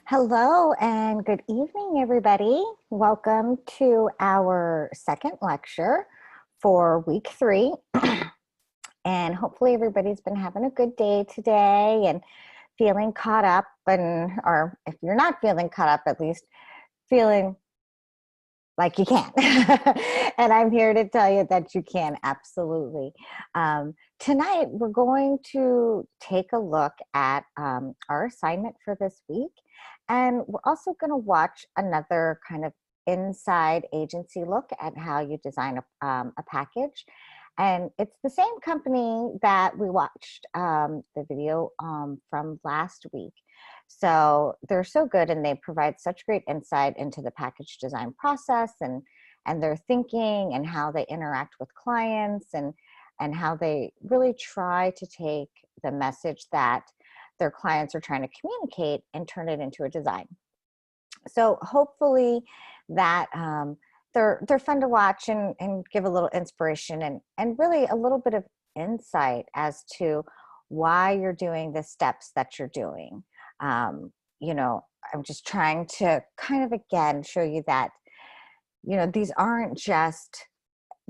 Hello and good evening, everybody. Welcome to our second lecture for week 3. And hopefully everybody's been having a good day today and feeling caught up, or if you're not feeling caught up, at least feeling like you can. And I'm here to tell you that you can, absolutely. Tonight, we're going to take a look at our assignment for this week. And we're also going to watch another kind of inside agency look at how you design a package. And it's the same company that we watched the video from last week. So they're so good, and they provide such great insight into the package design process and their thinking and how they interact with clients and how they really try to take the message that their clients are trying to communicate and turn it into a design. So hopefully that they're fun to watch and give a little inspiration and really a little bit of insight as to why you're doing the steps that you're doing. You know, I'm just trying to kind of, again, show you that, you know, these aren't just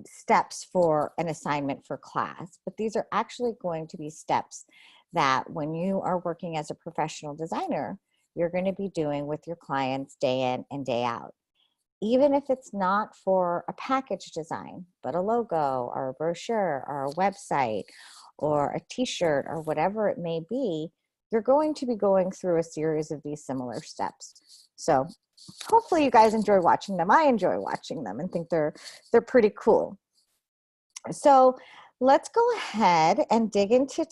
steps for an assignment for class, but these are actually going to be steps that when you are working as a professional designer, you're going to be doing with your clients day in and day out. Even if it's not for a package design, but a logo or a brochure or a website or a t-shirt or whatever it may be, you're going to be going through a series of these similar steps. So hopefully you guys enjoy watching them. I enjoy watching them and think they're pretty cool. So let's go ahead and dig into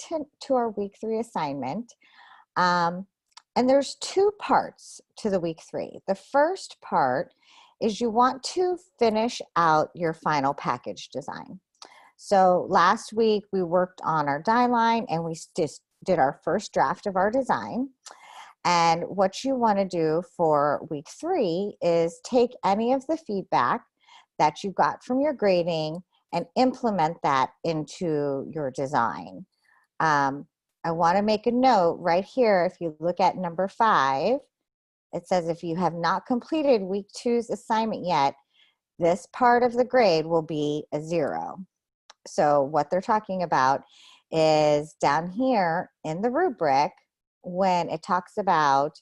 our week 3 assignment. And there's 2 parts to the week 3. The first part is you want to finish out your final package design. So last week we worked on our die line and we just did our first draft of our design. And what you want to do for week 3 is take any of the feedback that you got from your grading and implement that into your design. I want to make a note right here. If you look at number 5, it says if you have not completed week 2's assignment yet, this part of the grade will be a 0. So what they're talking about is down here in the rubric, when it talks about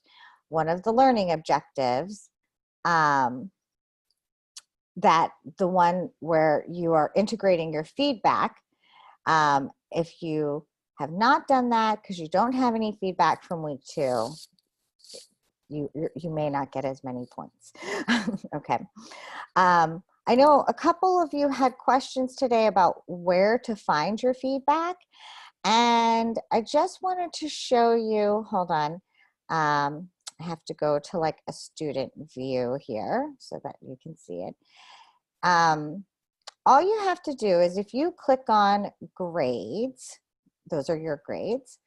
one of the learning objectives, that the one where you are integrating your feedback, if you have not done that because you don't have any feedback from week 2, you may not get as many points. Okay. I know a couple of you had questions today about where to find your feedback, and I just wanted to show you, hold on, I have to go to like a student view here so that you can see it. All you have to do is if you click on grades, those are your grades,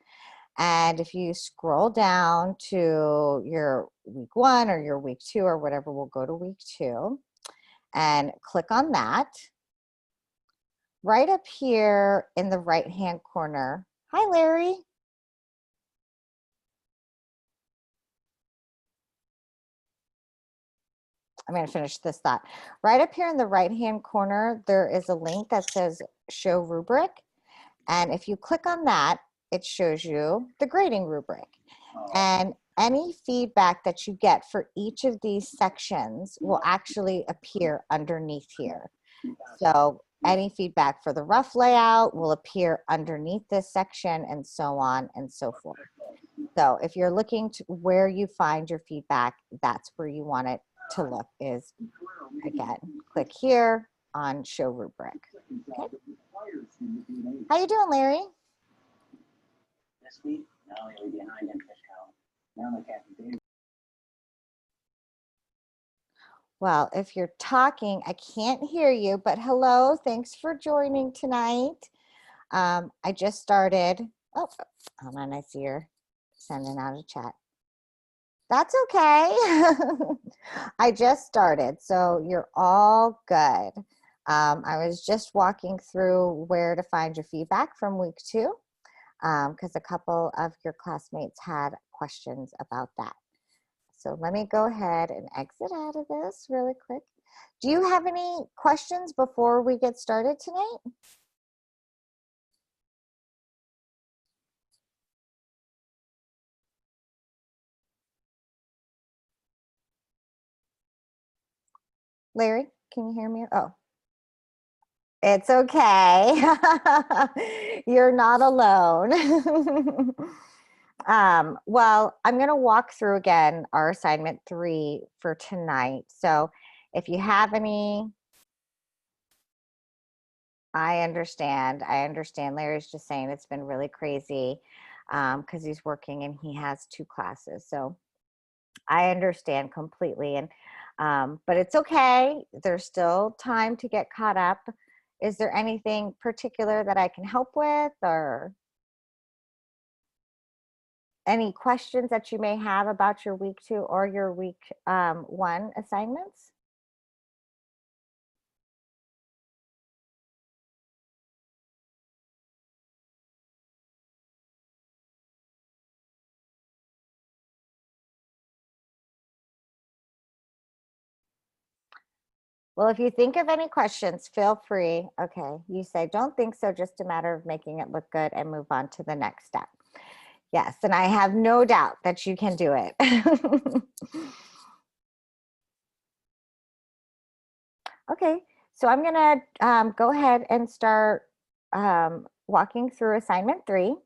and if you scroll down to your week 1 or your week 2 or whatever, we'll go to week 2 and click on that. Right up here in the right-hand corner. Hi, Larry. I'm going to finish this thought. Right up here in the right-hand corner, there is a link that says Show Rubric. And if you click on that, it shows you the grading rubric. And any feedback that you get for each of these sections will actually appear underneath here. So any feedback for the rough layout will appear underneath this section, and so on and so forth. So if you're looking to where you find your feedback, that's where you want it to look, is, again, click here on Show Rubric. Okay. How you doing, Larry? This week, not only are we behind in fish count, now the captain. Well, if you're talking, I can't hear you, but hello, thanks for joining tonight. I just started. Oh, hold on, I see you're sending out a chat. That's okay. I just started, so you're all good. I was just walking through where to find your feedback from week 2, because a couple of your classmates had questions about that. So let me go ahead and exit out of this really quick. Do you have any questions before we get started tonight? Larry, can you hear me? Oh, it's okay. You're not alone. Well, I'm going to walk through again our assignment 3 for tonight. So if you have any, I understand. Larry's just saying it's been really crazy because he's working and he has 2 classes. So I understand completely. And but it's okay. There's still time to get caught up. Is there anything particular that I can help with, or any questions that you may have about your week 2 or your week 1 assignments? Well, if you think of any questions, feel free. Okay, you say, don't think so, just a matter of making it look good and move on to the next step. Yes, and I have no doubt that you can do it. Okay, so I'm gonna go ahead and start walking through assignment 3.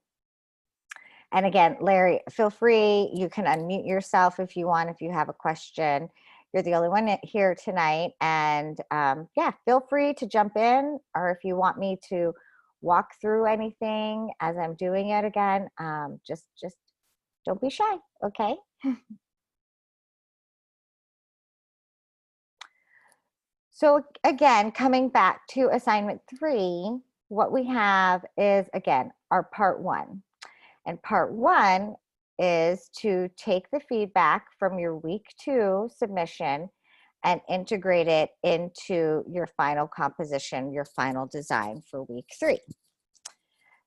And again, Larry, feel free, you can unmute yourself if you want, if you have a question. You're the only one here tonight. And yeah, feel free to jump in, or if you want me to walk through anything as I'm doing it again, just don't be shy, okay? So again, coming back to assignment 3, what we have is, again, our part 1. And part 1 is to take the feedback from your week 2 submission and integrate it into your final composition, your final design for week 3.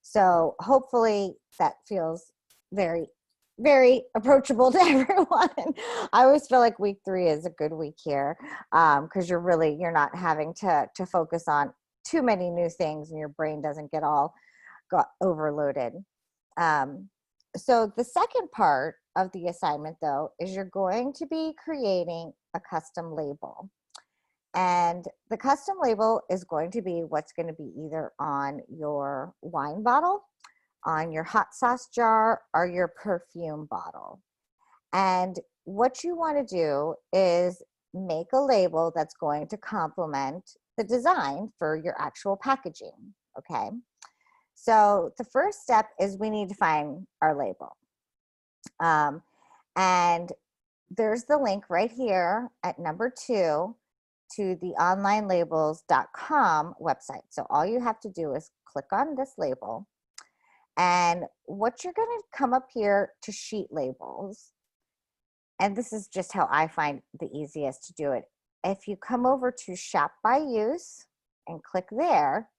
So hopefully that feels very, very approachable to everyone. I always feel like week 3 is a good week here because you're not having to focus on too many new things and your brain doesn't got overloaded. So the second part of the assignment, though, is you're going to be creating a custom label. And the custom label is going to be what's going to be either on your wine bottle, on your hot sauce jar, or your perfume bottle. And what you want to do is make a label that's going to complement the design for your actual packaging, okay? So the first step is we need to find our label. And there's the link right here at number 2 to the onlinelabels.com website. So all you have to do is click on this label. And what you're going to come up here to sheet labels. And this is just how I find the easiest to do it. If you come over to shop by use and click there,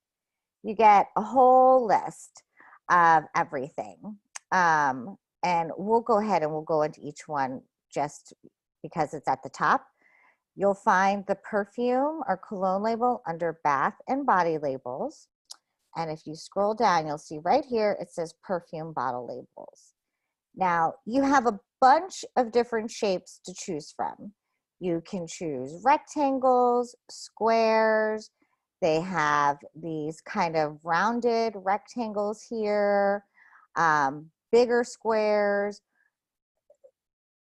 you get a whole list of everything. And we'll go ahead and we'll go into each one just because it's at the top. You'll find the perfume or cologne label under bath and body labels. And if you scroll down, you'll see right here, it says perfume bottle labels. Now, you have a bunch of different shapes to choose from. You can choose rectangles, squares. They have these kind of rounded rectangles here, bigger squares.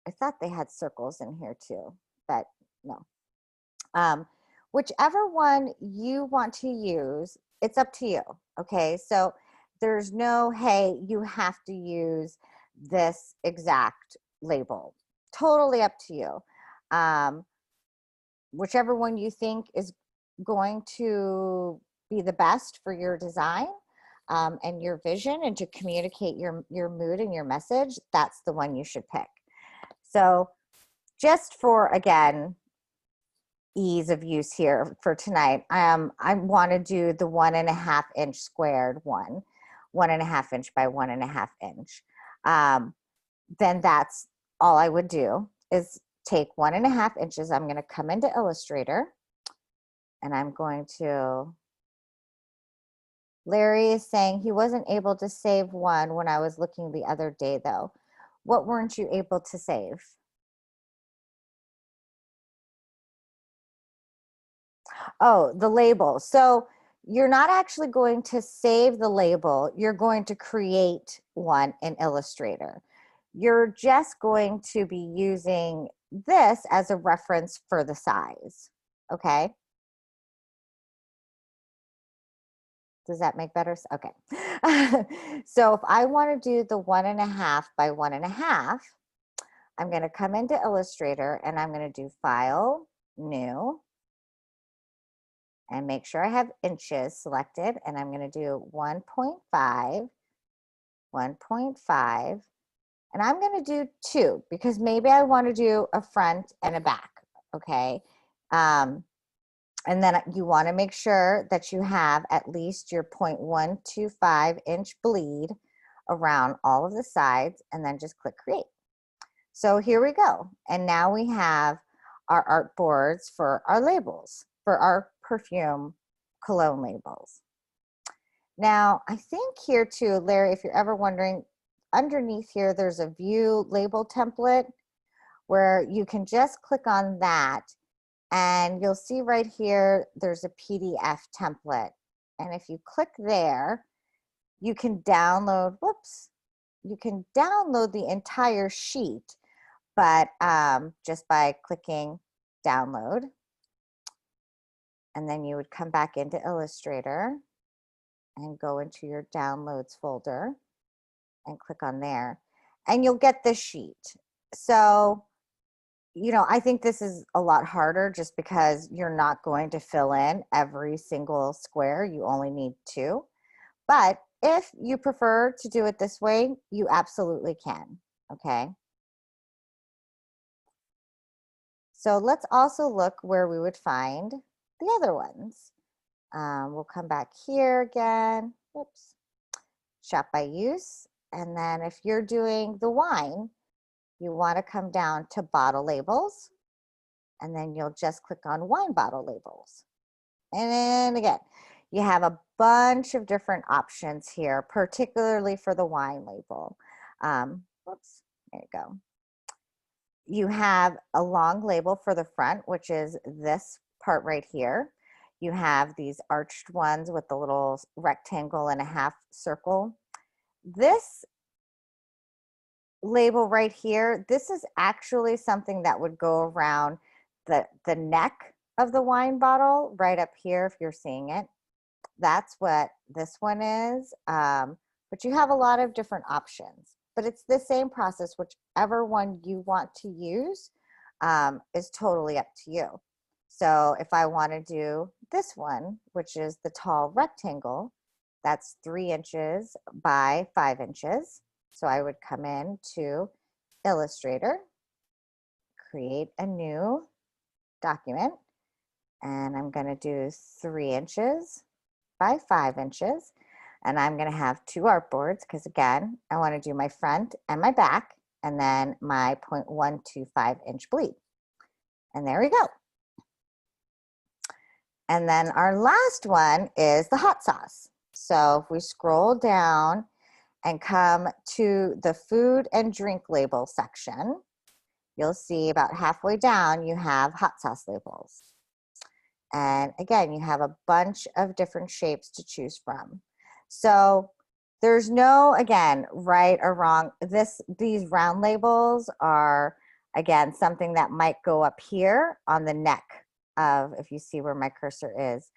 I thought they had circles in here too, but no. Whichever one you want to use, it's up to you, okay? So there's no, hey, you have to use this exact label. Totally up to you. Whichever one you think is going to be the best for your design and your vision and to communicate your mood and your message, that's the one you should pick. So just for, again, ease of use here for tonight, I want to do the 1.5 inch squared one, 1.5 inch by 1.5 inch. Then that's all I would do. is take 1.5 inches. I'm going to come into Illustrator and I'm going to, Larry is saying he wasn't able to save one when I was looking the other day though. What weren't you able to save? Oh, the label. So you're not actually going to save the label. You're going to create one in Illustrator. You're just going to be using this as a reference for the size. Okay. Does that make better? Okay. So if I want to do the 1.5 by 1.5, I'm going to come into Illustrator and I'm going to do File, New, and make sure I have inches selected, and I'm going to do 1.5, 1.5, and I'm going to do 2 because maybe I want to do a front and a back, okay? And then you want to make sure that you have at least your 0.125 inch bleed around all of the sides, and then just click Create. So here we go. And now we have our art boards for our labels, for our perfume cologne labels. Now, I think here too, Larry, if you're ever wondering, underneath here, there's a view label template where you can just click on that and you'll see right here, there's a PDF template. And if you click there, you can download, whoops, you can download the entire sheet, but just by clicking download. And then you would come back into Illustrator and go into your downloads folder and click on there. And you'll get this sheet. So, you know, I think this is a lot harder just because you're not going to fill in every single square. You only need 2. But if you prefer to do it this way, you absolutely can, okay? So let's also look where we would find the other ones. We'll come back here again, oops, shop by use. And then if you're doing the wine, you want to come down to bottle labels, and then you'll just click on wine bottle labels. And then again, you have a bunch of different options here, particularly for the wine label. Oops, there you go. You have a long label for the front, which is this part right here. You have these arched ones with the little rectangle and a half circle. This label right here, this is actually something that would go around the neck of the wine bottle right up here if you're seeing it. That's what this one is. But you have a lot of different options. But it's the same process, whichever one you want to use is totally up to you. So if I want to do this one, which is the tall rectangle, that's 3 inches by 5 inches. So I would come in to Illustrator, create a new document, and I'm going to do 3 inches by 5 inches. And I'm going to have 2 artboards because, again, I want to do my front and my back, and then my 0.125 inch bleed. And there we go. And then our last one is the hot sauce. So if we scroll down and come to the food and drink label section, you'll see about halfway down you have hot sauce labels. And again, you have a bunch of different shapes to choose from. So there's no, again, right or wrong. These round labels are, again, something that might go up here on the neck of, if you see where my cursor is,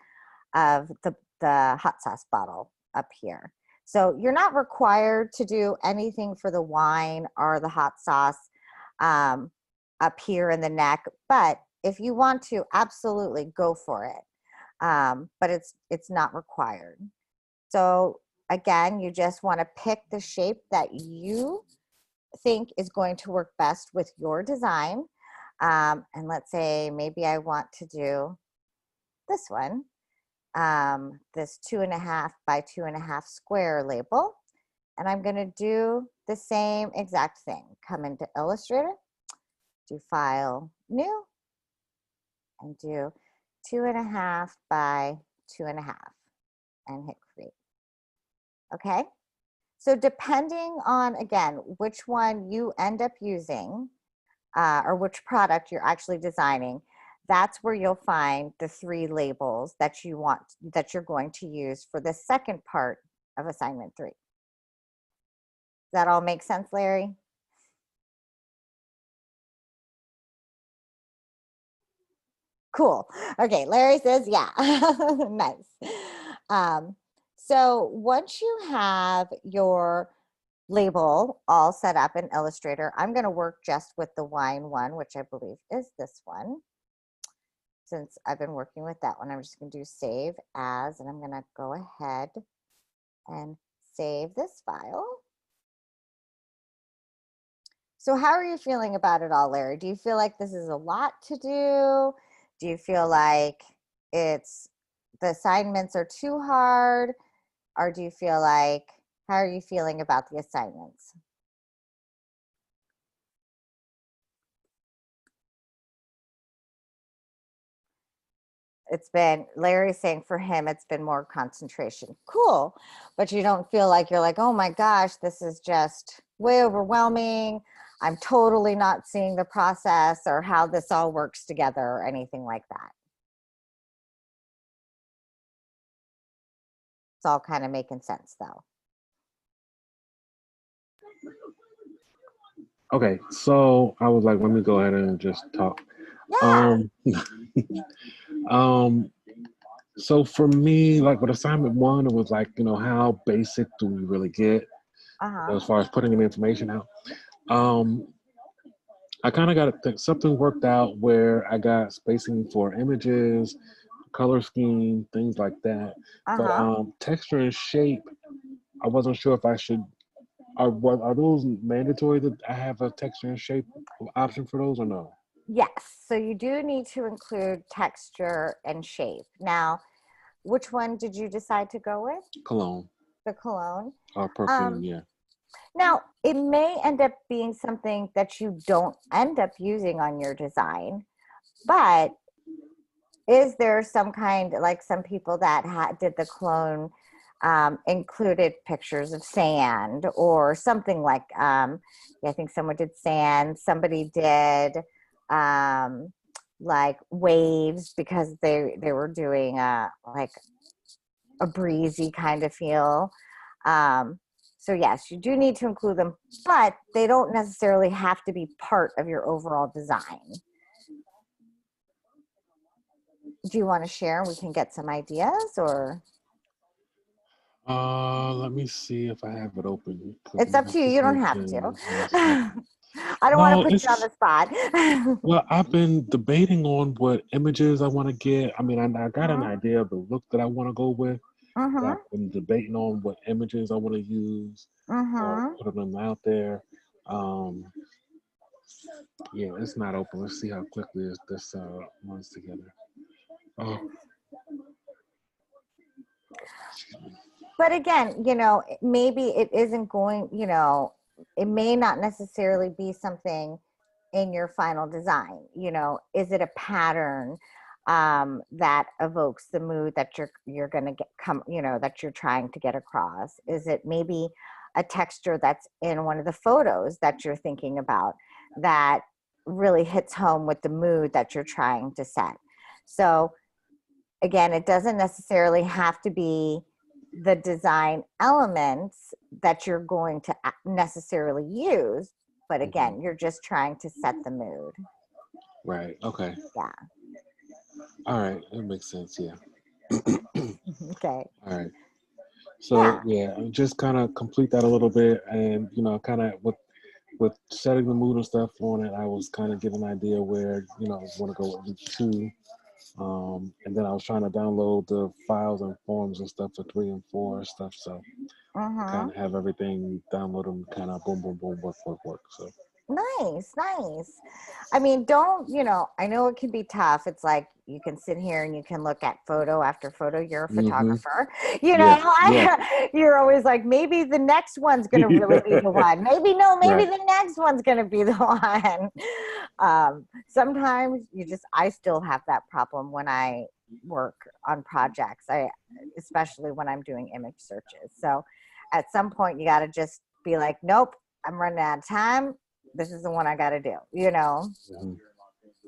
of the hot sauce bottle up here. So you're not required to do anything for the wine or the hot sauce up here in the neck, but if you want to, absolutely go for it. But it's not required. So again, you just want to pick the shape that you think is going to work best with your design. And let's say maybe I want to do this one, this 2.5 by 2.5 square label. And I'm going to do the same exact thing. Come into Illustrator, do File, New, and do 2.5 by 2.5 and hit Create. Okay, so depending on, again, which one you end up using or which product you're actually designing, that's where you'll find the 3 labels that you're going to use for the second part of assignment 3. Does that all make sense, Larry? Cool. Okay, Larry says, yeah. Nice. So once you have your label all set up in Illustrator, I'm going to work just with the wine one, which I believe is this one. Since I've been working with that one, I'm just going to do Save As, and I'm going to go ahead and save this file. So how are you feeling about it all, Larry? Do you feel like this is a lot to do? Do you feel like the assignments are too hard? Or do you feel like, how are you feeling about the assignments? It's been, Larry's saying for him, it's been more concentration. Cool. But you don't feel like you're like, oh my gosh, this is just way overwhelming. I'm totally not seeing the process or how this all works together or anything like that. It's all kind of making sense though. Okay, so I was like, let me go ahead and just talk. Yeah. So for me, like with assignment 1, it was like, how basic do we really get as far as putting the information out? I kind of got something worked out where I got spacing for images, color scheme, things like that. But texture and shape, I wasn't sure if I should. Are those mandatory that I have a texture and shape option for those or no? Yes, so you do need to include texture and shape. Now, which one did you decide to go with? Cologne. The cologne? Or perfume, yeah. Now, it may end up being something that you don't end up using on your design, but is there some kind, like some people that did the cologne included pictures of sand or something like, I think someone did sand, somebody did like waves because they were doing like a breezy kind of feel. So yes, you do need to include them, but they don't necessarily have to be part of your overall design. Do you want to share? We can get some ideas, or Let me see if I have it open. it's up to you. You don't have to. I don't want to put you on the spot. Well, I've been debating on what images I want to get. I mean, I got an idea of the look that I want to go with. But I've been debating on what images I want to use or put them out there. Yeah, it's not open. Let's see how quickly this runs together. But again, maybe it isn't going, it may not necessarily be something in your final design. Is it a pattern that evokes the mood that you're going to that you're trying to get across? Is it maybe a texture that's in one of the photos that you're thinking about that really hits home with the mood that you're trying to set? So again, it doesn't necessarily have to be the design elements that you're going to necessarily use, but again, you're just trying to set the mood. Right. Okay. Yeah. All right. That makes sense. Yeah. Okay. All right. So yeah, just kind of complete that a little bit, and kind of with setting the mood and stuff on it, I was kind of getting an idea where I want to go with 2. And then I was trying to download the files and forms and stuff for 3 and 4 and stuff. So kind of have everything download them, kind of boom, boom, boom, work. So nice. I mean, I know it can be tough. It's like you can sit here and you can look at photo after photo. You're a photographer, you're always like, maybe the next one's going to really be the one. Maybe the next one's going to be the one. Sometimes I still have that problem when I work on projects. Especially when I'm doing image searches. So at some point you got to just be like, nope, I'm running out of time. This is the one I got to do, Mhm.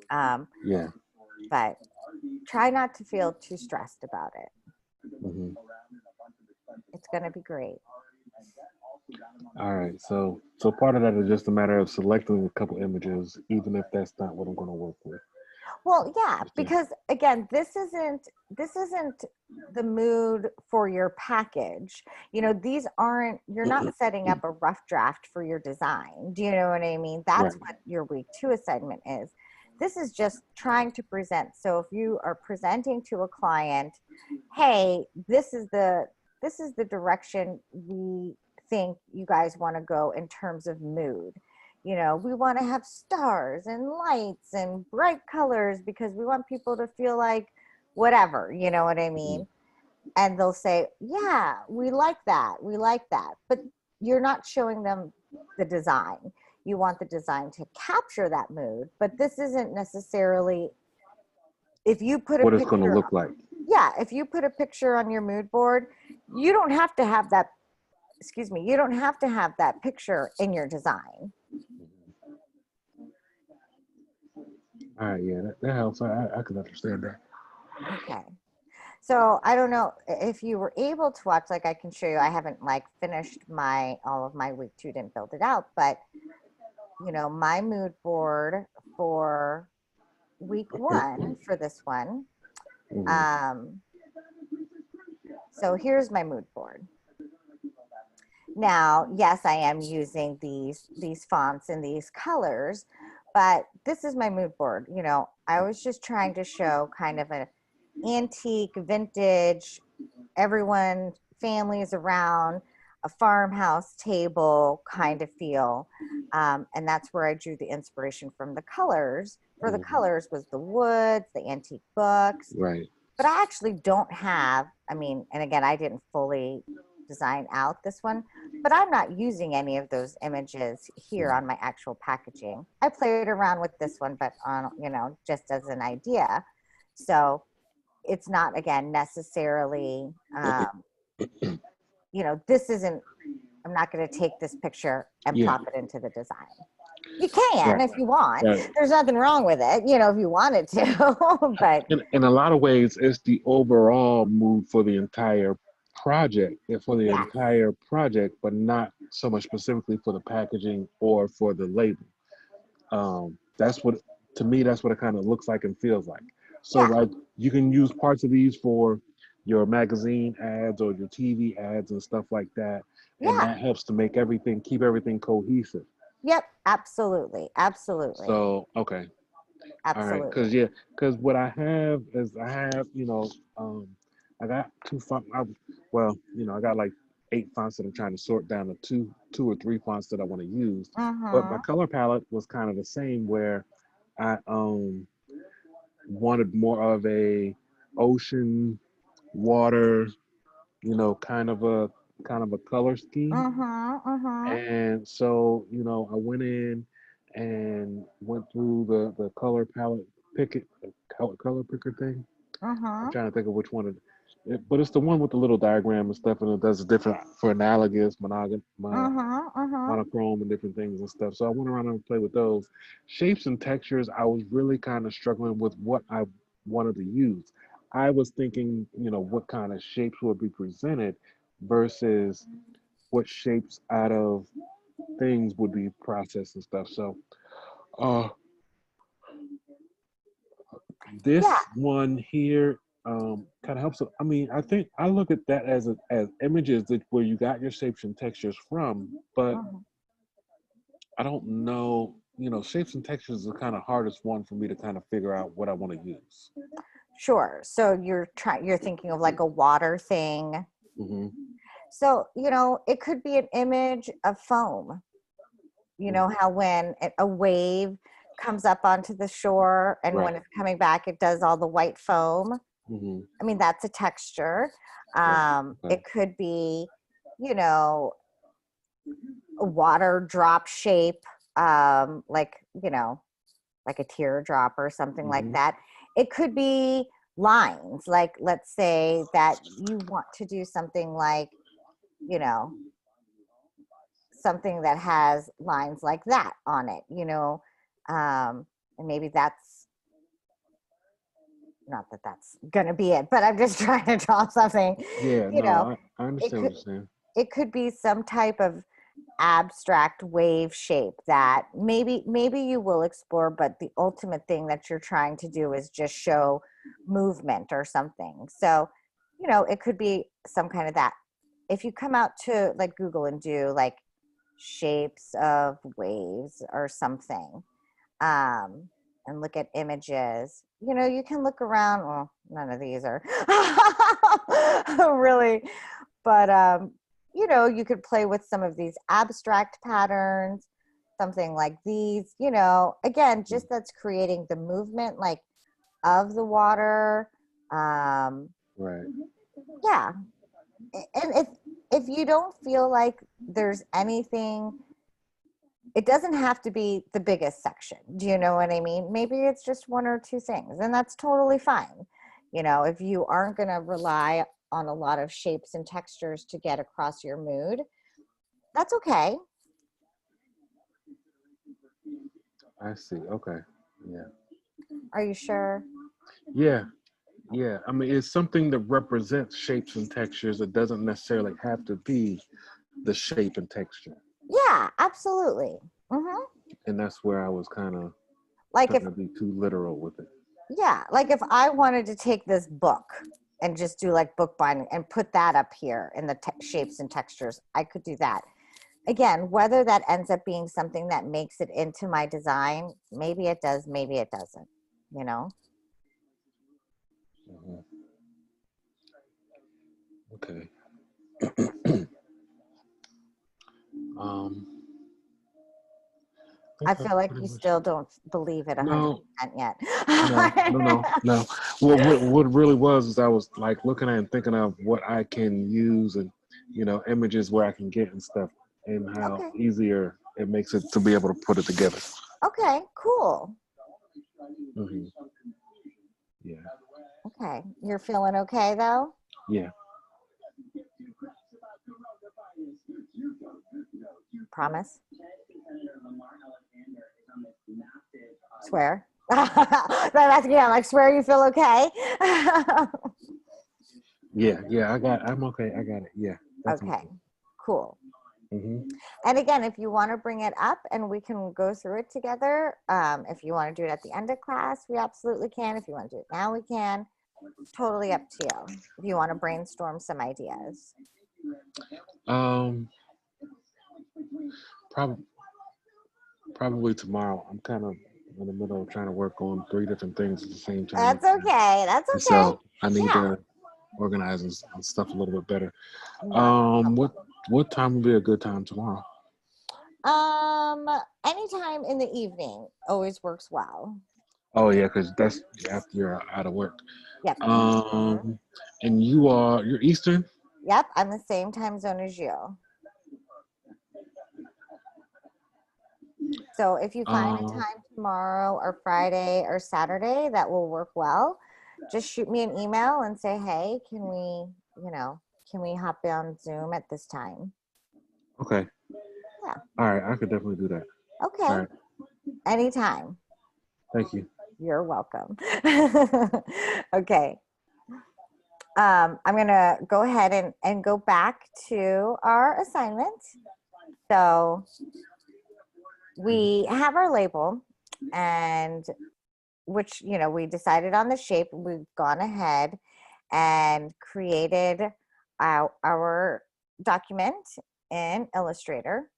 Um, Yeah. but try not to feel too stressed about it. Hmm. It's going to be great. All right. So part of that is just a matter of selecting a couple images, even if that's not what I'm going to work with. Well, yeah, Just to- because again, this isn't the mood for your package. You're not setting up a rough draft for your design. Do you know what I mean? That's Right. what your week 2 assignment is. This is just trying to present. So if you are presenting to a client, hey, this is the direction we think you guys want to go in terms of mood. We want to have stars and lights and bright colors because we want people to feel like whatever, you know what I Mhm. mean? And they'll say, yeah, we like that. We like that. But you're not showing them the design. You want the design to capture that mood, but this isn't necessarily, if you put a What it's going to picture, look like. yeah, if you put a picture on your mood board, you don't have to have that, excuse me, you don't have to have that picture in your design. All right. Yeah, that helps. I can understand that. Okay. So I don't know if you were able to watch, like I can show you, I haven't like finished all of my week 2, didn't build it out, but my mood board for week 1 for this one. Mhm. Um, so here's my mood board. Now, yes, I am using these fonts and these colors, but this is my mood board. I was just trying to show kind of an antique, vintage, everyone, families around a farmhouse table kind of feel. And that's where I drew the inspiration from the colors. For the Mhm. colors was the woods, the antique books, Right. but I actually don't have, and again, I didn't fully design out this one, but I'm not using any of those images here on my actual packaging. I played around with this one, but on, just as an idea. So it's not, again, necessarily, this isn't, I'm not going to take this picture and Yeah. plop it into the design. You can Right. if you want. Right. There's nothing wrong with it, if you wanted to, but In a lot of ways, it's the overall mood for the entire yeah, but not so much specifically for the packaging or for the label. That's what, to me, that's what it kind of looks like and feels like. So yeah, like you can use parts of these for your magazine ads or your TV ads and stuff like that, and yeah. that helps to keep everything cohesive. Yep, absolutely, absolutely, So okay, all right, absolutely. because what I have is I got two font. I got like 8 fonts that I'm trying to sort down to two or three fonts that I want to use. But my Mm-hmm. color palette was kind of the same, where I wanted more of a ocean, water, kind of a color scheme. Mm-hmm. Mm-hmm. And so, I went in and went through the color palette color picker thing. I'm Mm-hmm. trying to think of which one but it's the one with the little diagram and stuff, and it does different for analogous, Mm-hmm. Mm-hmm. monochrome, and different things and stuff. So I went around and played with those shapes and textures. I was really kind of struggling with what I wanted to use. I was thinking, what kind of shapes would be presented versus what shapes out of things would be processed and stuff. So uh, Yeah. this one here kind of helps. I mean, I think I look at that as images where you got your shapes and textures from, but Mm-hmm. I don't know. Shapes and textures is the kind of hardest one for me to kind of figure out what I want to use. Sure. So you're thinking of like a water thing. Hmm. So, it could be an image of foam. You know how when a wave comes up onto the shore and when Right. it's coming back, it does all the white foam. Hmm. That's a texture. Right. Okay. It could be, you know, a water drop shape, like, like a teardrop or something like Mhm. that. It could be lines, like let's say that you want to do something like, you know, something that has lines like that on it, and maybe that's not that that's gonna be it, but I'm just trying to draw something, Yeah, you no, know, I it understand what could you're saying. it could be some type of abstract wave shape that maybe you will explore, but the ultimate thing that you're trying to do is just show movement or something. So, it could be some kind of that. If you come out to like Google and do like shapes of waves or something, and look at images, you can look around. Well, none of these are really, but you could play with some of these abstract patterns, something like these, again, just that's creating the movement like of the water. Right. Yeah. And if you don't feel like there's anything, it doesn't have to be the biggest section. Do you know what I mean? Maybe it's just one or two things, and that's totally fine. If you aren't going to rely on a lot of shapes and textures to get across your mood, that's okay. I see. Okay. Yeah. Are you sure? Yeah. Yeah. I mean, it's something that represents shapes and textures. It doesn't necessarily have to be the shape and texture. Yeah, absolutely. And that's where I was kind of Like trying if, to be too literal with it. yeah, like if I wanted to take this book and just do like bookbinding and put that up here in the shapes and textures, I could do that. Again, whether that ends up being something that makes it into my design, maybe it does, maybe it doesn't, you know? Mhm. Okay. um, I I think feel that's like pretty you much. still don't believe it 100% No, yet. no. What really was is I was like looking at and thinking of what I can use and images where I can get and stuff and how Okay. easier it makes it to be able to put it together. Okay, cool. Hmm. Yeah. Okay. You're feeling okay though? Yeah. Promise? Swear? That's, yeah, like swear you feel okay? Yeah. I'm okay. I got it. Yeah. Okay, Definitely. cool. Hmm. And again, if you want to bring it up and we can go through it together, if you want to do it at the end of class, we absolutely can. If you want to do it now, we can. Totally up to you. If you want to brainstorm some ideas. Um, probably probably tomorrow. I'm kind of in the middle of trying to work on 3 different things at the same time. That's okay. That's And okay. so I need Yeah. to organize and stuff a little bit better. Not a problem. What time would be a good time tomorrow? Anytime in the evening always works well. Oh yeah, because that's after you're out of work. Yep. And you're Eastern. Yep. I'm the same time zone as you. So if you find a Um, time tomorrow or Friday or Saturday that will work well, just shoot me an email and say, hey, can we hop on Zoom at this time? okay. Yeah. All right, I could definitely do that. Okay. All right. Anytime. Thank you. You're welcome. Okay. I'm going to go ahead and go back to our assignment. So we have our label, and which, we decided on the shape. We've gone ahead and created our document in Illustrator.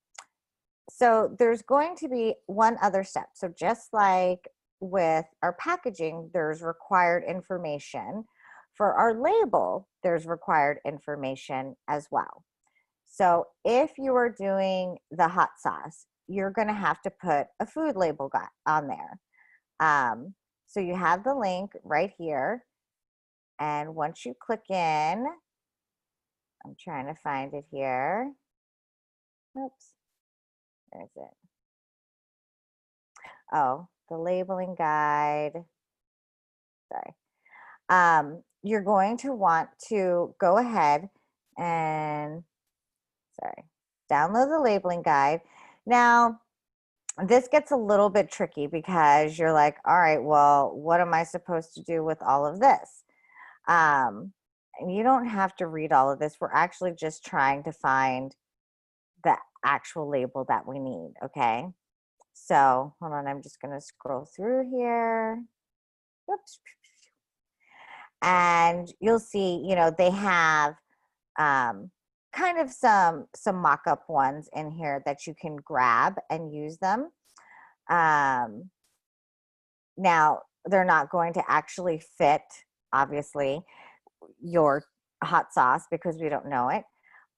So there's going to be one other step. So just like with our packaging, there's required information. For our label, there's required information as well. So if you are doing the hot sauce, you're going to have to put a food label on there. So you have the link right here. And once you click in, I'm trying to find it here. Oops, where is it? Oh, the labeling guide. Sorry. You're going to want to go ahead and, sorry, download the labeling guide. Now, this gets a little bit tricky because you're like, all right, well, what am I supposed to do with all of this? And you don't have to read all of this. We're actually just trying to find the actual label that we need, okay? So hold on, I'm just gonna scroll through here. Whoops. And you'll see, you know, they have kind of some mock-up ones in here that you can grab and use them. Now, they're not going to actually fit, obviously, your hot sauce because we don't know it.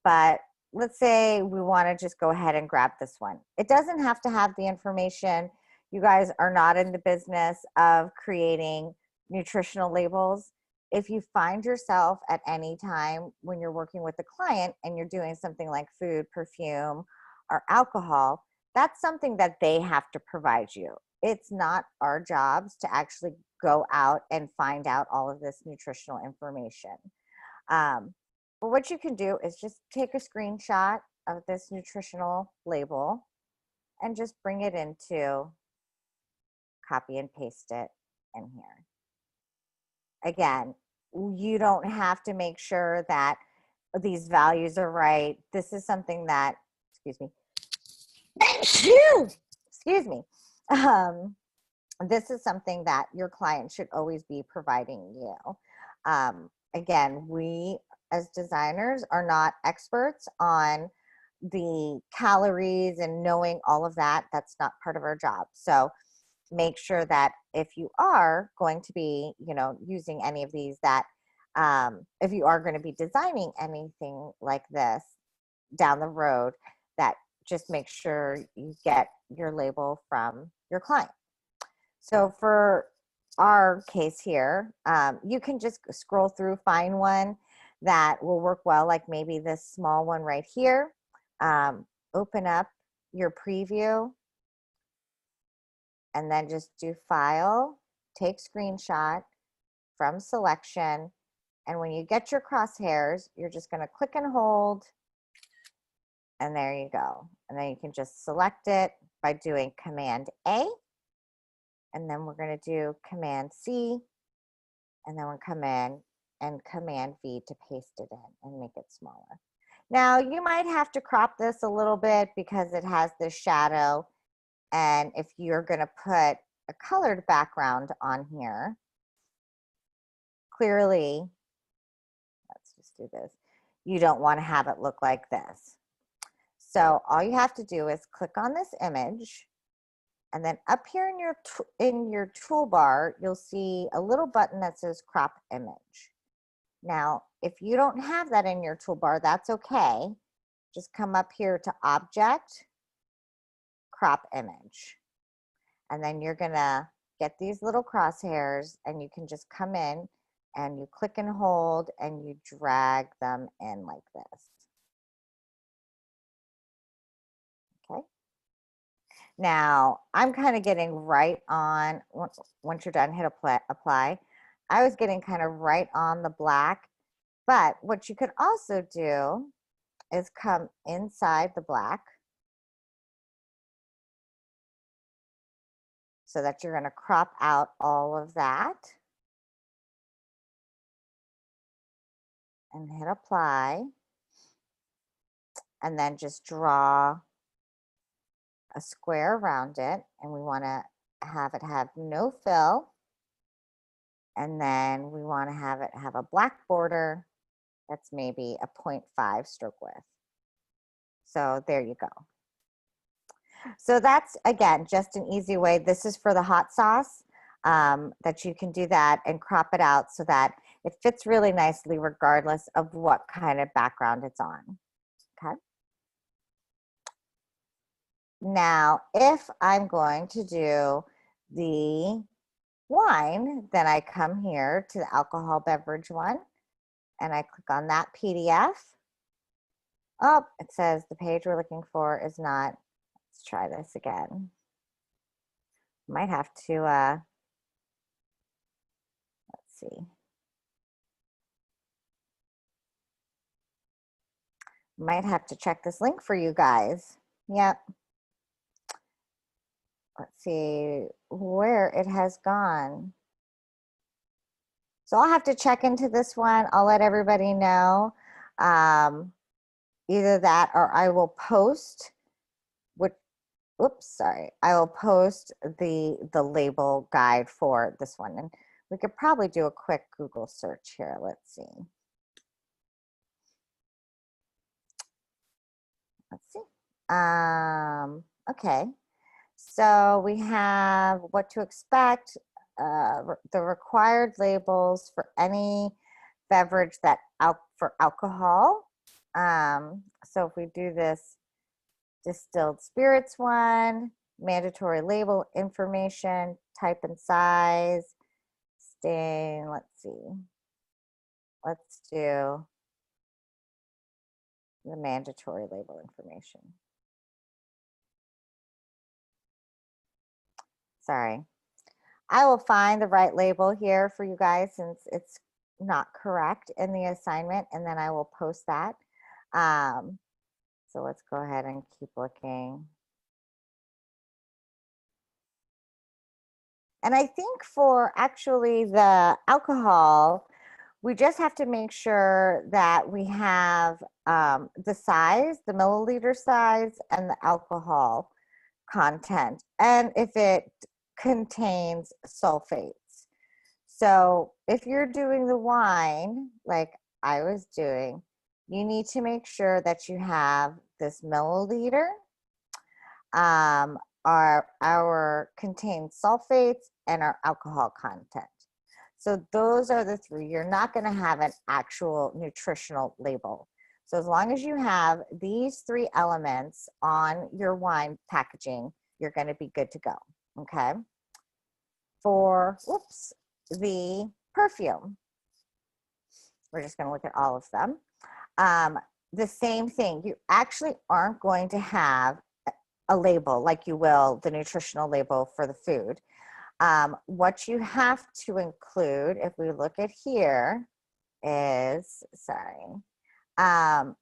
But let's say we want to just go ahead and grab this one. It doesn't have to have the information. You guys are not in the business of creating nutritional labels. If you find yourself at any time when you're working with a client and you're doing something like food, perfume, or alcohol, that's something that they have to provide you. It's not our jobs to actually go out and find out all of this nutritional information. But what you can do is just take a screenshot of this nutritional label and just bring it into, copy and paste it in here. Again, you don't have to make sure that these values are right. This is something that, excuse me, excuse me. This is something that your client should always be providing you. Again, we as designers are not experts on the calories and knowing all of that. That's not part of our job. So make sure that if you are going to be, you know, using any of these, that if you are going to be designing anything like this down the road, that just make sure you get your label from your client. So for our case here, you can just scroll through, find one that will work well, like maybe this small one right here. Open up your preview and then just do file, take screenshot from selection. And when you get your crosshairs, you're just gonna click and hold, and there you go. And then you can just select it by doing Command A, and then we're gonna do Command C, and then we'll come in and Command V to paste it in and make it smaller. Now you might have to crop this a little bit because it has this shadow. And if you're gonna put a colored background on here, clearly, let's just do this, you don't wanna have it look like this. So all you have to do is click on this image, and then up here in your toolbar, you'll see a little button that says crop image. Now, if you don't have that in your toolbar, that's okay. Just come up here to Object, Crop Image. And then you're gonna get these little crosshairs, and you can just come in and you click and hold and you drag them in like this. Okay. Now, I'm kind of getting right on, once you're done, hit apply. I was getting kind of right on the black, but what you could also do is come inside the black so that you're going to crop out all of that and hit apply, and then just draw a square around it, and we want to have it have no fill, and then we want to have it have a black border that's maybe a 0.5 stroke width. So there you go. So that's, again, just an easy way. This is for the hot sauce, that you can do that and crop it out so that it fits really nicely regardless of what kind of background it's on. Okay. Now, if I'm going to do the wine, then I come here to the alcohol beverage one, and I click on that PDF. Oh, it says the page we're looking for is not. Let's try this again. Might have to, let's see. Might have to check this link for you guys. Yep. Let's see where it has gone. So I'll have to check into this one. I'll let everybody know. Either that or I will post I will post the label guide for this one. And we could probably do a quick Google search here. Let's see. Okay. So we have what to expect, the required labels for any beverage that for alcohol. So if we do this distilled spirits one, mandatory label information, type and size, stain, let's see. Let's do the mandatory label information. Sorry. I will find the right label here for you guys since it's not correct in the assignment, and then I will post that. So let's go ahead and keep looking. And I think for actually the alcohol, we just have to make sure that we have the size, the milliliter size, and the alcohol content, and if it contains sulfates. So if you're doing the wine, like I was doing, you need to make sure that you have this milliliter, our contained sulfates, and our alcohol content. So those are the three. You're not going to have an actual nutritional label. So as long as you have these three elements on your wine packaging, you're going to be good to go. Okay. For, the perfume, we're just going to look at all of them. The same thing, you actually aren't going to have a label like you will the nutritional label for the food. What you have to include, if we look at here, is,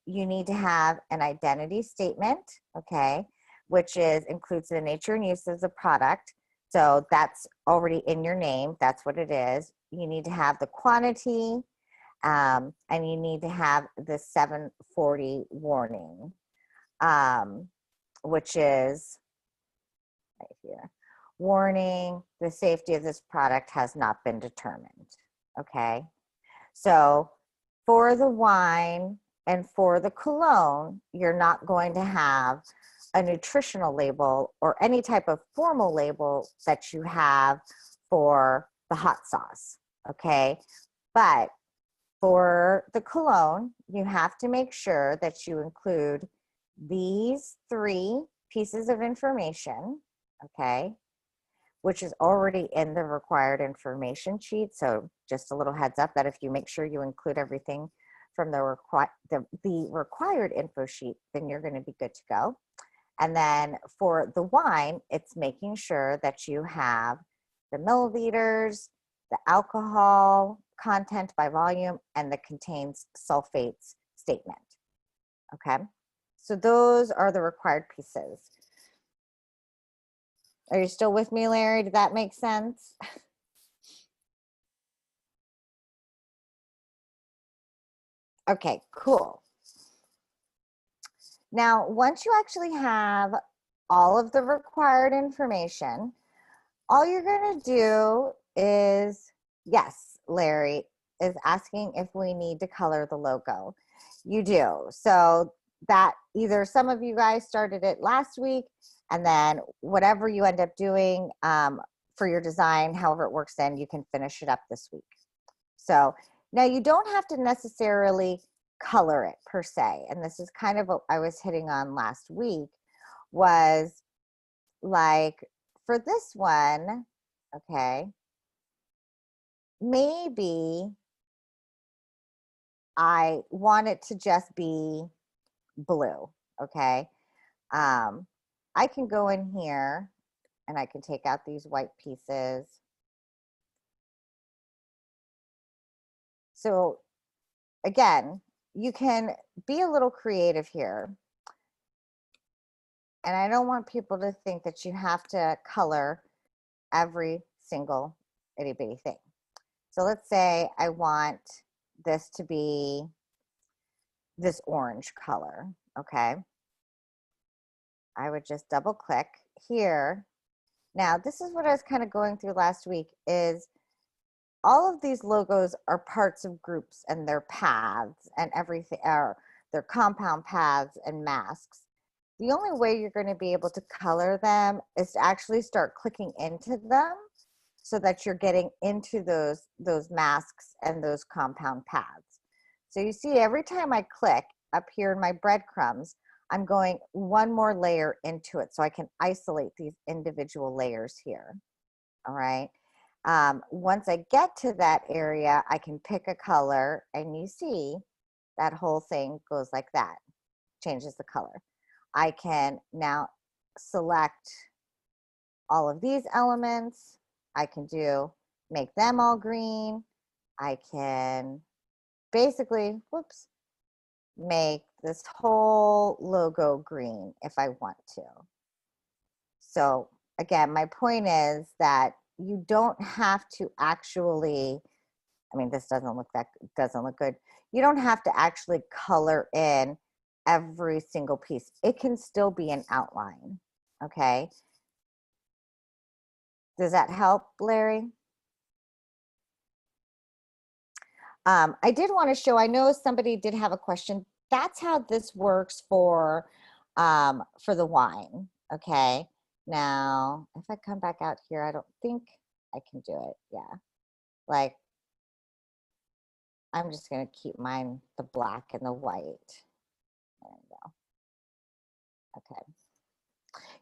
you need to have an identity statement, okay, which includes the nature and use of the product. So that's already in your name. That's what it is. You need to have the quantity, and you need to have the 740 warning, which is right here. Warning, the safety of this product has not been determined. Okay. So for the wine and for the cologne, you're not going to have a nutritional label or any type of formal label that you have for the hot sauce. Okay. But for the cologne, you have to make sure that you include these three pieces of information. Okay. Which is already in the required information sheet. So just a little heads up that if you make sure you include everything from the required info sheet, then you're going to be good to go. And then for the wine, it's making sure that you have the milliliters, the alcohol content by volume, and the contains sulfates statement. Okay, so those are the required pieces. Are you still with me, Larry? Did that make sense? Okay, cool. Now, once you actually have all of the required information, all you're going to do is, yes, Larry is asking if we need to color the logo. You do. So that either some of you guys started it last week, and then whatever you end up doing for your design, however it works in, you can finish it up this week. So now you don't have to necessarily color it per se. And this is kind of what I was hitting on last week, was like for this one, okay, maybe I want it to just be blue, okay? I can go in here and I can take out these white pieces. So again, you can be a little creative here. And I don't want people to think that you have to color every single itty bitty thing. So let's say I want this to be this orange color, okay? I would just double click here. Now, this is what I was kind of going through last week is all of these logos are parts of groups and their paths and everything, or their compound paths and masks. The only way you're going to be able to color them is to actually start clicking into them so that you're getting into those masks and those compound paths. So you see, every time I click up here in my breadcrumbs, I'm going one more layer into it so I can isolate these individual layers here. All right. Once I get to that area, I can pick a color, and you see that whole thing goes like that, changes the color. I can now select all of these elements. I can make them all green. I can basically, whoops, make this whole logo green if I want to. So again, my point is that you don't have to actually, I mean, this doesn't look good. You don't have to actually color in every single piece. It can still be an outline, okay? Does that help, Larry? I did want to show, I know somebody did have a question. That's how this works for the wine, okay? Now, if I come back out here, I don't think I can do it, yeah. Like, I'm just gonna keep mine the black and the white. There we go. Okay.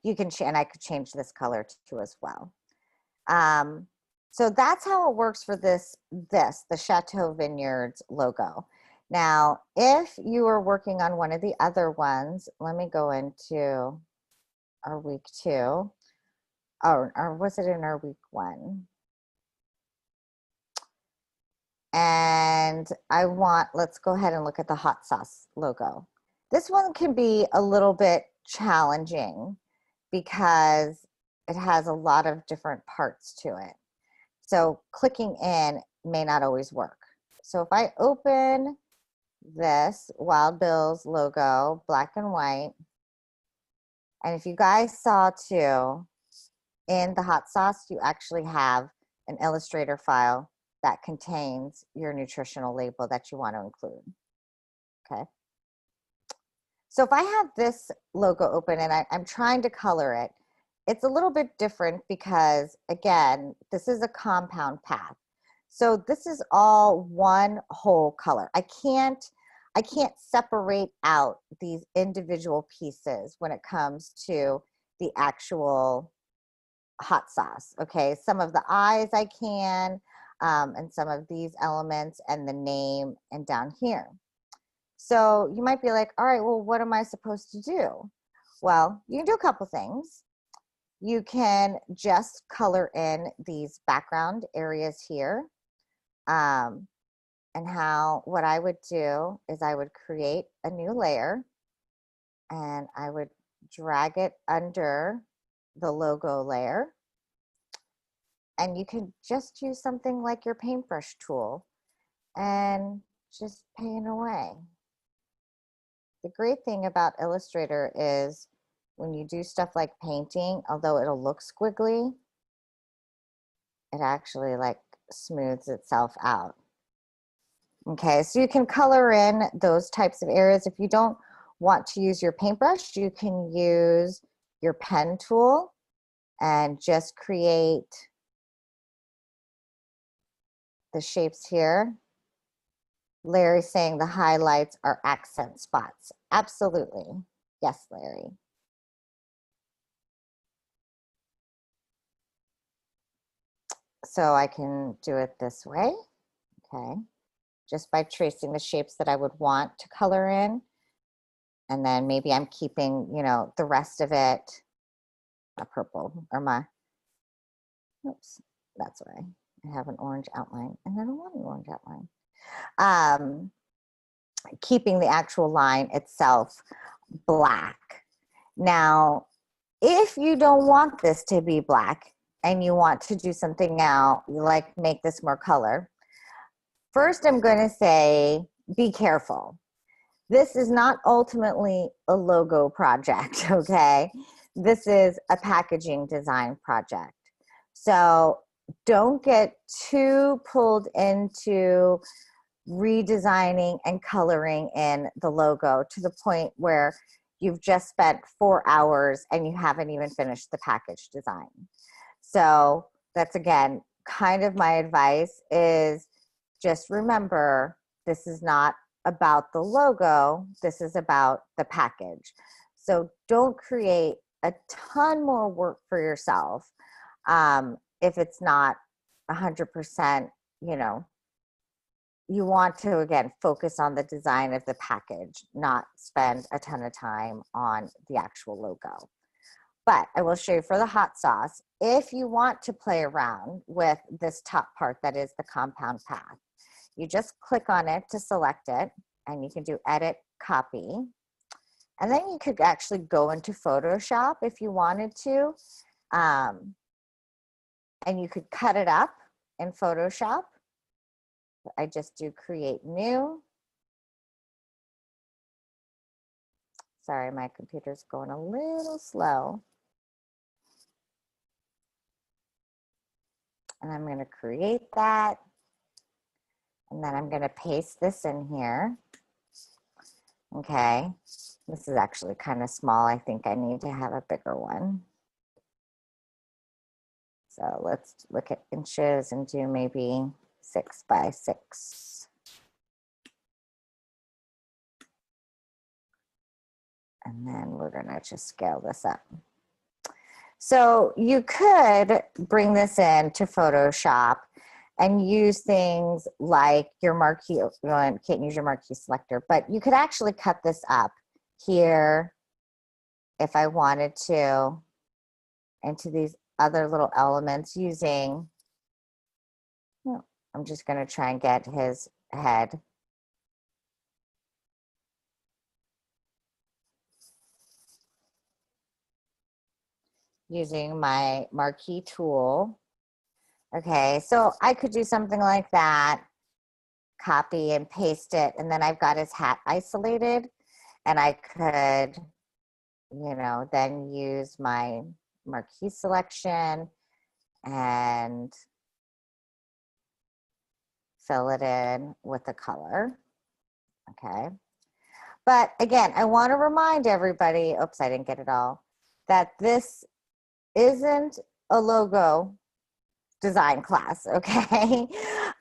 You can, and I could change this color too as well. So that's how it works for the Chateau Vineyards logo. Now, if you are working on one of the other ones, let me go into our week 2, or was it in our week 1? And let's go ahead and look at the hot sauce logo. This one can be a little bit challenging because it has a lot of different parts to it. So clicking in may not always work. So if I open this Wild Bill's logo, black and white, and if you guys saw too, in the hot sauce, you actually have an Illustrator file that contains your nutritional label that you want to include, okay? So if I have this logo open and I'm trying to color it, it's a little bit different because, again, this is a compound path. So this is all one whole color. I can't separate out these individual pieces when it comes to the actual hot sauce, okay? Some of the eyes I can, and some of these elements and the name and down here. So you might be like, all right, well, what am I supposed to do? Well, you can do a couple things. You can just color in these background areas here. And what I would do is I would create a new layer and I would drag it under the logo layer. And you can just use something like your paintbrush tool and just paint away. The great thing about Illustrator is when you do stuff like painting, although it'll look squiggly, it actually like smooths itself out. Okay, so you can color in those types of areas. If you don't want to use your paintbrush, you can use your pen tool and just create the shapes here. Larry's saying the highlights are accent spots. Absolutely. Yes, Larry. So I can do it this way, okay? Just by tracing the shapes that I would want to color in. And then maybe I'm keeping, the rest of it, my purple or my Oops, that's why I have an orange outline and I don't want an orange outline. Keeping the actual line itself black. Now, if you don't want this to be black and you want to do something else, like make this more color, first I'm going to say, be careful. This is not ultimately a logo project, okay? This is a packaging design project. So don't get too pulled into redesigning and coloring in the logo to the point where you've just spent 4 hours and you haven't even finished the package design. So that's, again, kind of my advice is just remember, this is not about the logo, this is about the package. So don't create a ton more work for yourself if it's not 100%, you know, you want to, again, focus on the design of the package, not spend a ton of time on the actual logo. But I will show you for the hot sauce, if you want to play around with this top part that is the compound path, you just click on it to select it, and you can do edit, copy. And then you could actually go into Photoshop if you wanted to. And you could cut it up in Photoshop. I just do create new. Sorry, my computer's going a little slow. And I'm going to create that. And then I'm going to paste this in here. Okay, this is actually kind of small. I think I need to have a bigger one. So let's look at inches and do maybe 6 by 6. And then we're going to just scale this up. So you could bring this into Photoshop and use things like your marquee. You can't use your marquee selector, but you could actually cut this up here if I wanted to into these other little elements using, I'm just going to try and get his head. Using my marquee tool. Okay, so I could do something like that, copy and paste it, and then I've got his hat isolated, and I could, you know, then use my marquee selection and fill it in with the color. Okay, but again, I want to remind everybody, oops, I didn't get it all, that this isn't a logo design class, okay?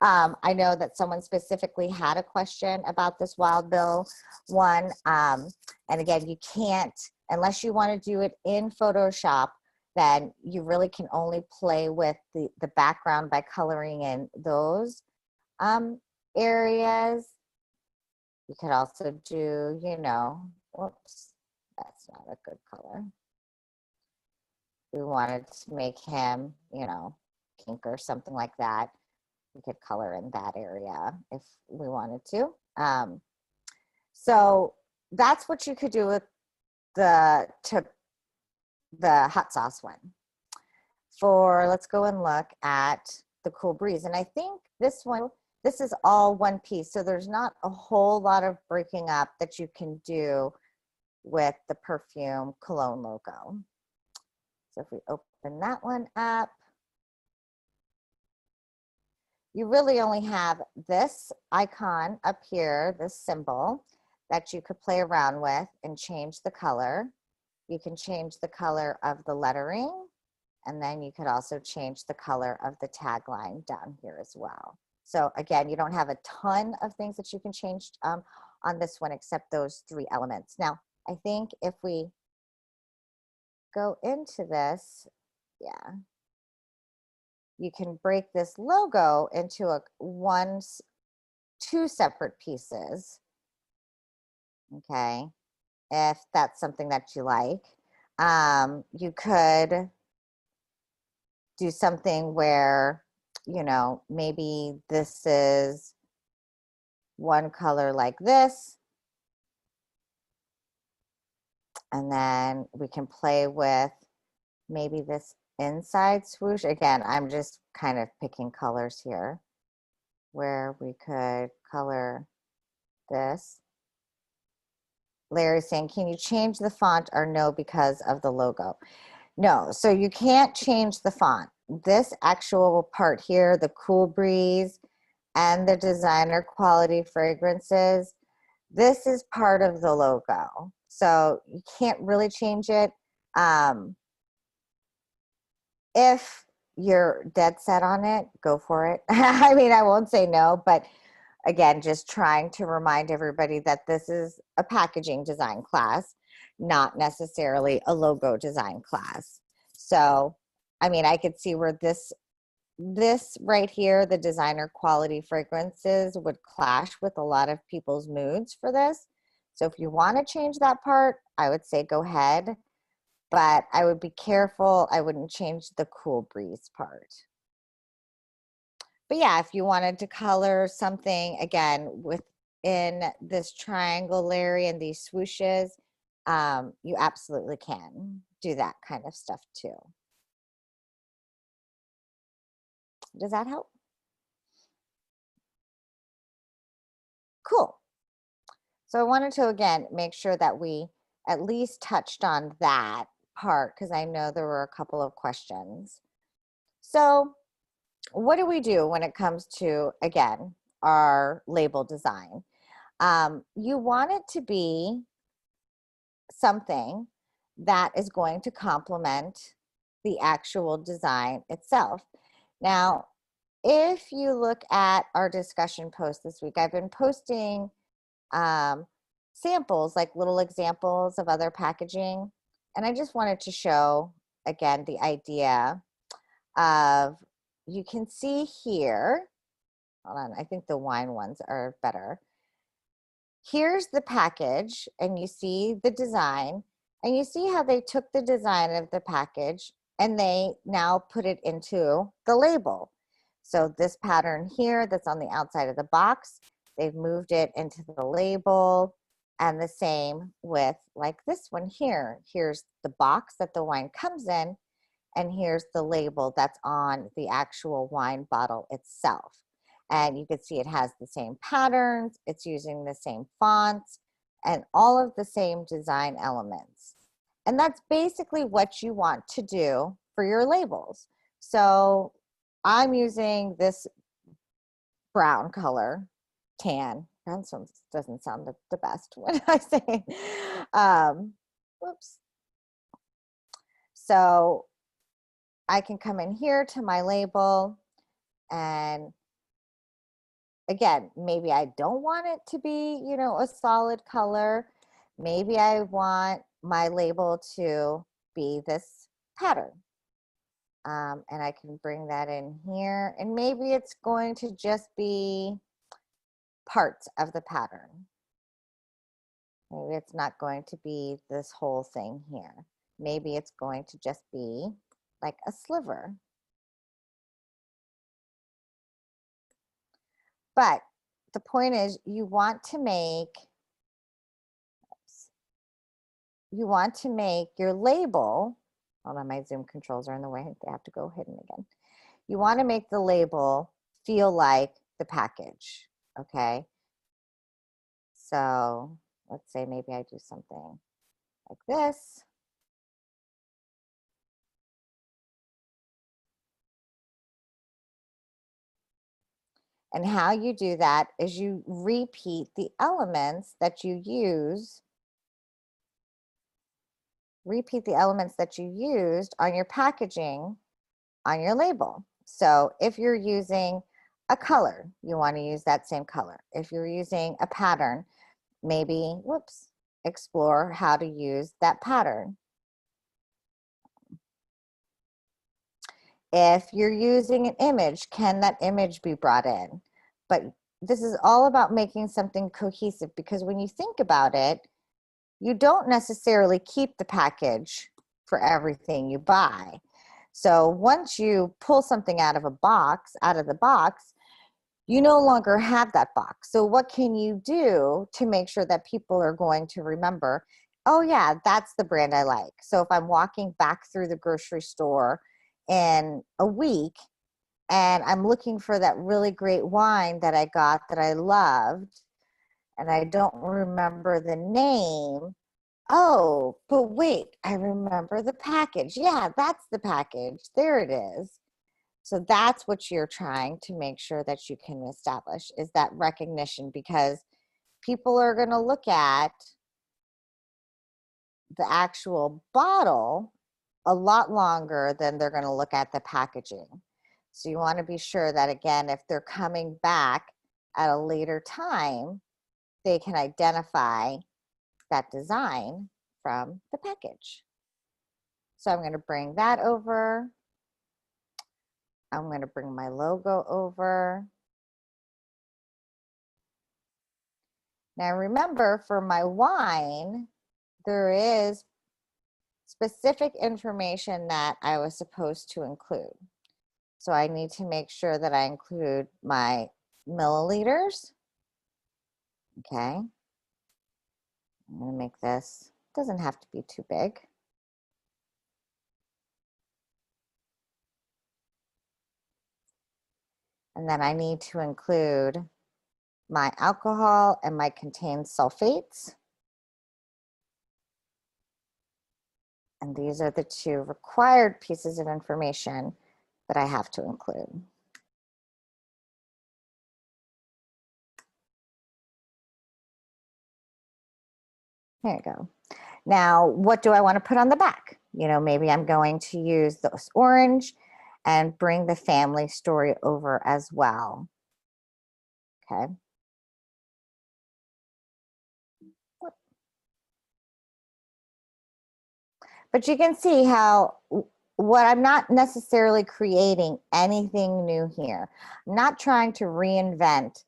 I know that someone specifically had a question about this Wild Bill one. And again, you can't, unless you want to do it in Photoshop, then you really can only play with the background by coloring in those areas. You could also do, you know, whoops, that's not a good color. We wanted to make him, you know, pink or something like that. We could color in that area if we wanted to. So that's what you could do with the hot sauce one. Let's go and look at the Cool Breeze. And I think this is all one piece. So there's not a whole lot of breaking up that you can do with the perfume cologne logo. So if we open that one up, you really only have this icon up here, this symbol that you could play around with and change the color. You can change the color of the lettering, and then you could also change the color of the tagline down here as well. So again, you don't have a ton of things that you can change on this one except those 3 elements. Now, I think if we go into this, yeah, you can break this logo into 2 separate pieces, okay, if that's something that you like. You could do something where, you know, maybe this is one color like this. And then we can play with maybe this inside swoosh. Again, I'm just kind of picking colors here where we could color this. Larry's saying, can you change the font or no because of the logo? No, so you can't change the font. This actual part here, the Cool Breeze and the designer quality fragrances, this is part of the logo. So you can't really change it. If you're dead set on it, go for it. I mean, I won't say no, but again, just trying to remind everybody that this is a packaging design class, not necessarily a logo design class. So, I mean, I could see where this right here, the designer quality fragrances, would clash with a lot of people's moods for this. So if you want to change that part, I would say go ahead, but I would be careful. I wouldn't change the Cool Breeze part. But yeah, if you wanted to color something, again, within this triangle, Larry, and these swooshes, you absolutely can do that kind of stuff too. Does that help? Cool. So I wanted to, again, make sure that we at least touched on that part because I know there were a couple of questions. So what do we do when it comes to, again, our label design? You want it to be something that is going to complement the actual design itself. Now, if you look at our discussion post this week, I've been posting samples, like little examples of other packaging. And I just wanted to show, again, the idea of, you can see here, hold on, I think the wine ones are better. Here's the package, and you see the design, and you see how they took the design of the package and they now put it into the label. So this pattern here that's on the outside of the box, they've moved it into the label, and the same with like this one here. Here's the box that the wine comes in, and here's the label that's on the actual wine bottle itself. And you can see it has the same patterns, it's using the same fonts, and all of the same design elements. And that's basically what you want to do for your labels. So I'm using this brown color, tan. Brown doesn't sound the best when I say, whoops. So I can come in here to my label, and again, maybe I don't want it to be, you know, a solid color. Maybe I want my label to be this pattern. And I can bring that in here, and maybe it's going to just be parts of the pattern. Maybe it's not going to be this whole thing here. Maybe it's going to just be like a sliver. But the point is, you want to make your label, hold on, my Zoom controls are in the way, they have to go hidden again. You want to make the label feel like the package, okay? So let's say maybe I do something like this. And how you do that is you repeat the elements that you use, on your packaging on your label. So if you're using a color, you want to use that same color. If you're using a pattern, maybe, whoops, explore how to use that pattern. If you're using an image, can that image be brought in? But this is all about making something cohesive, because when you think about it, you don't necessarily keep the package for everything you buy. So once you pull something out of the box, you no longer have that box. So what can you do to make sure that people are going to remember, oh yeah, that's the brand I like. So if I'm walking back through the grocery store in a week and I'm looking for that really great wine that I got that I loved, and I don't remember the name, oh, but wait, I remember the package. Yeah, that's the package. There it is. So that's what you're trying to make sure that you can establish, is that recognition, because people are going to look at the actual bottle a lot longer than they're going to look at the packaging. So you want to be sure that, again, if they're coming back at a later time, they can identify that design from the package. So I'm going to bring that over. I'm going to bring my logo over. Now remember, for my wine, there is specific information that I was supposed to include. So I need to make sure that I include my milliliters. Okay. I'm going to make this, doesn't have to be too big. And then I need to include my alcohol and my contained sulfates. And these are the two required pieces of information that I have to include. There you go. Now, what do I want to put on the back? You know, maybe I'm going to use this orange and bring the family story over as well. Okay. But you can see how what I'm not necessarily creating anything new here. I'm not trying to reinvent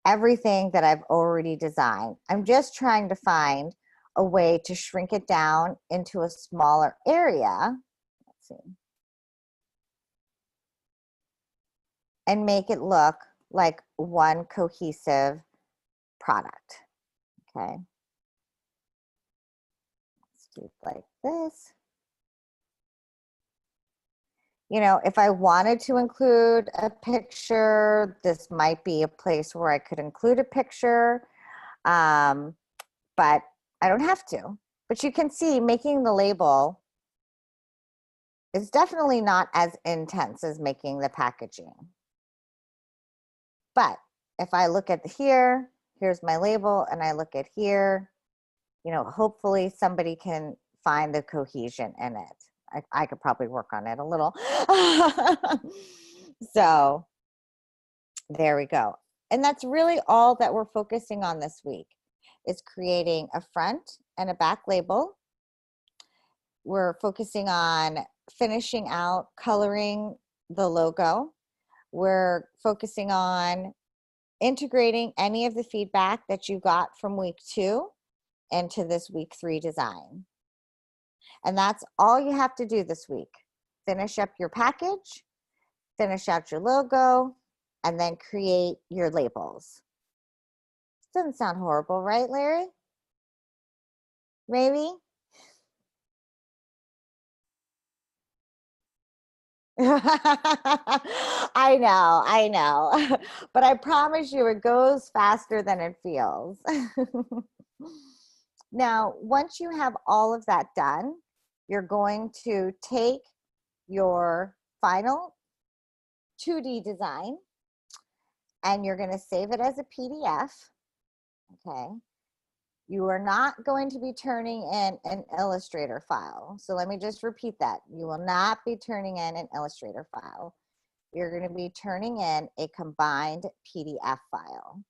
everything that I've already designed. I'm just trying to find a way to shrink it down into a smaller area. Let's see. And make it look like one cohesive product. Okay. Let's do it like this. You know, if I wanted to include a picture, this might be a place where I could include a picture, but I don't have to. But you can see making the label is definitely not as intense as making the packaging. But if I look at here, here's my label, and I look at here, you know, hopefully somebody can find the cohesion in it. I could probably work on it a little. So there we go. And that's really all that we're focusing on this week, is creating a front and a back label. We're focusing on finishing out coloring the logo. We're focusing on integrating any of the feedback that you got from week 2 into this week 3 design. And that's all you have to do this week. Finish up your package, finish out your logo, and then create your labels. Doesn't sound horrible, right, Larry? Maybe? I know. But I promise you it goes faster than it feels. Now, once you have all of that done, you're going to take your final 2D design and you're going to save it as a PDF. Okay. You are not going to be turning in an Illustrator file. So let me just repeat that. You will not be turning in an Illustrator file. You're going to be turning in a combined PDF file.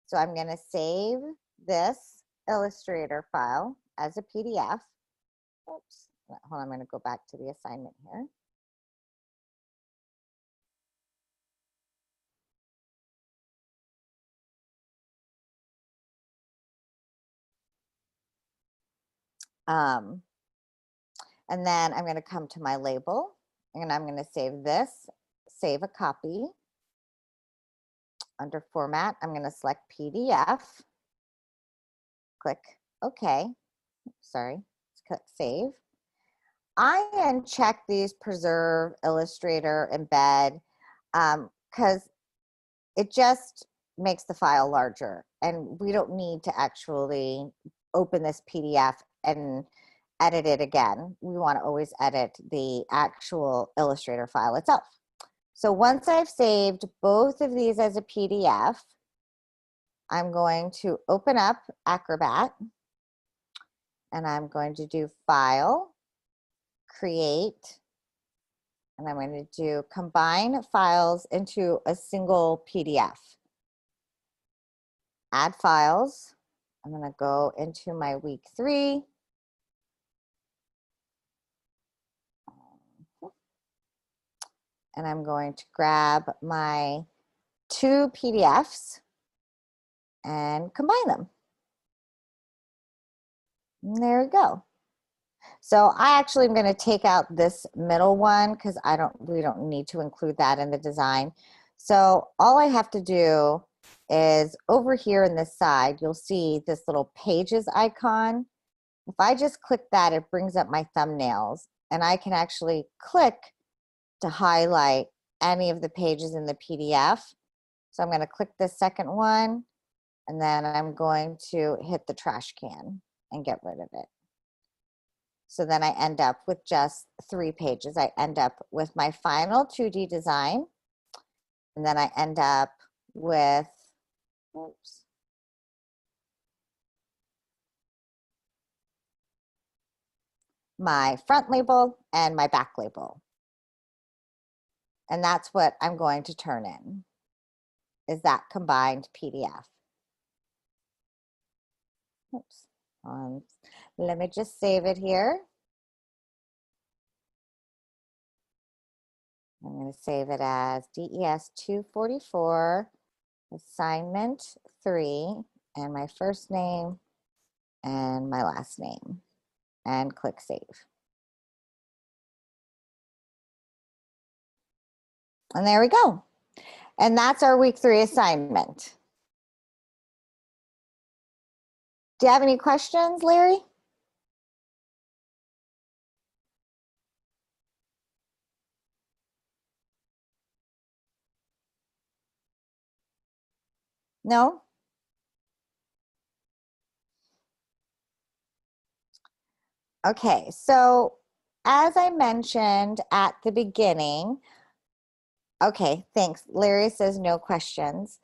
So I'm going to save this Illustrator file as a PDF. Oops. Hold on, I'm going to go back to the assignment here. And then I'm going to come to my label and I'm going to save this, save a copy. Under format, I'm going to select PDF, click OK. Sorry, click save. I uncheck these preserve, illustrator, embed, because it just makes the file larger, and we don't need to actually open this PDF and edit it again. We want to always edit the actual Illustrator file itself. So once I've saved both of these as a PDF, I'm going to open up Acrobat, and I'm going to do File, Create, and I'm going to do Combine Files into a single PDF. Add files. I'm going to go into my week 3. And I'm going to grab my 2 PDFs and combine them. And there we go. So I actually am going to take out this middle one because we don't need to include that in the design. So all I have to do is over here in this side, you'll see this little pages icon. If I just click that, it brings up my thumbnails, and I can actually click to highlight any of the pages in the PDF. So I'm going to click the second one, and then I'm going to hit the trash can and get rid of it. So then I end up with just 3 pages. I end up with my final 2D design, and then I end up with, oops, my front label and my back label. And that's what I'm going to turn in, is that combined PDF. Oops. Let me just save it here. I'm going to save it as DES244, assignment 3, and my first name and my last name, and click save. And there we go. And that's our week 3 assignment. Do you have any questions, Larry? No? Okay, so as I mentioned at the beginning, okay, thanks. Larry says no questions.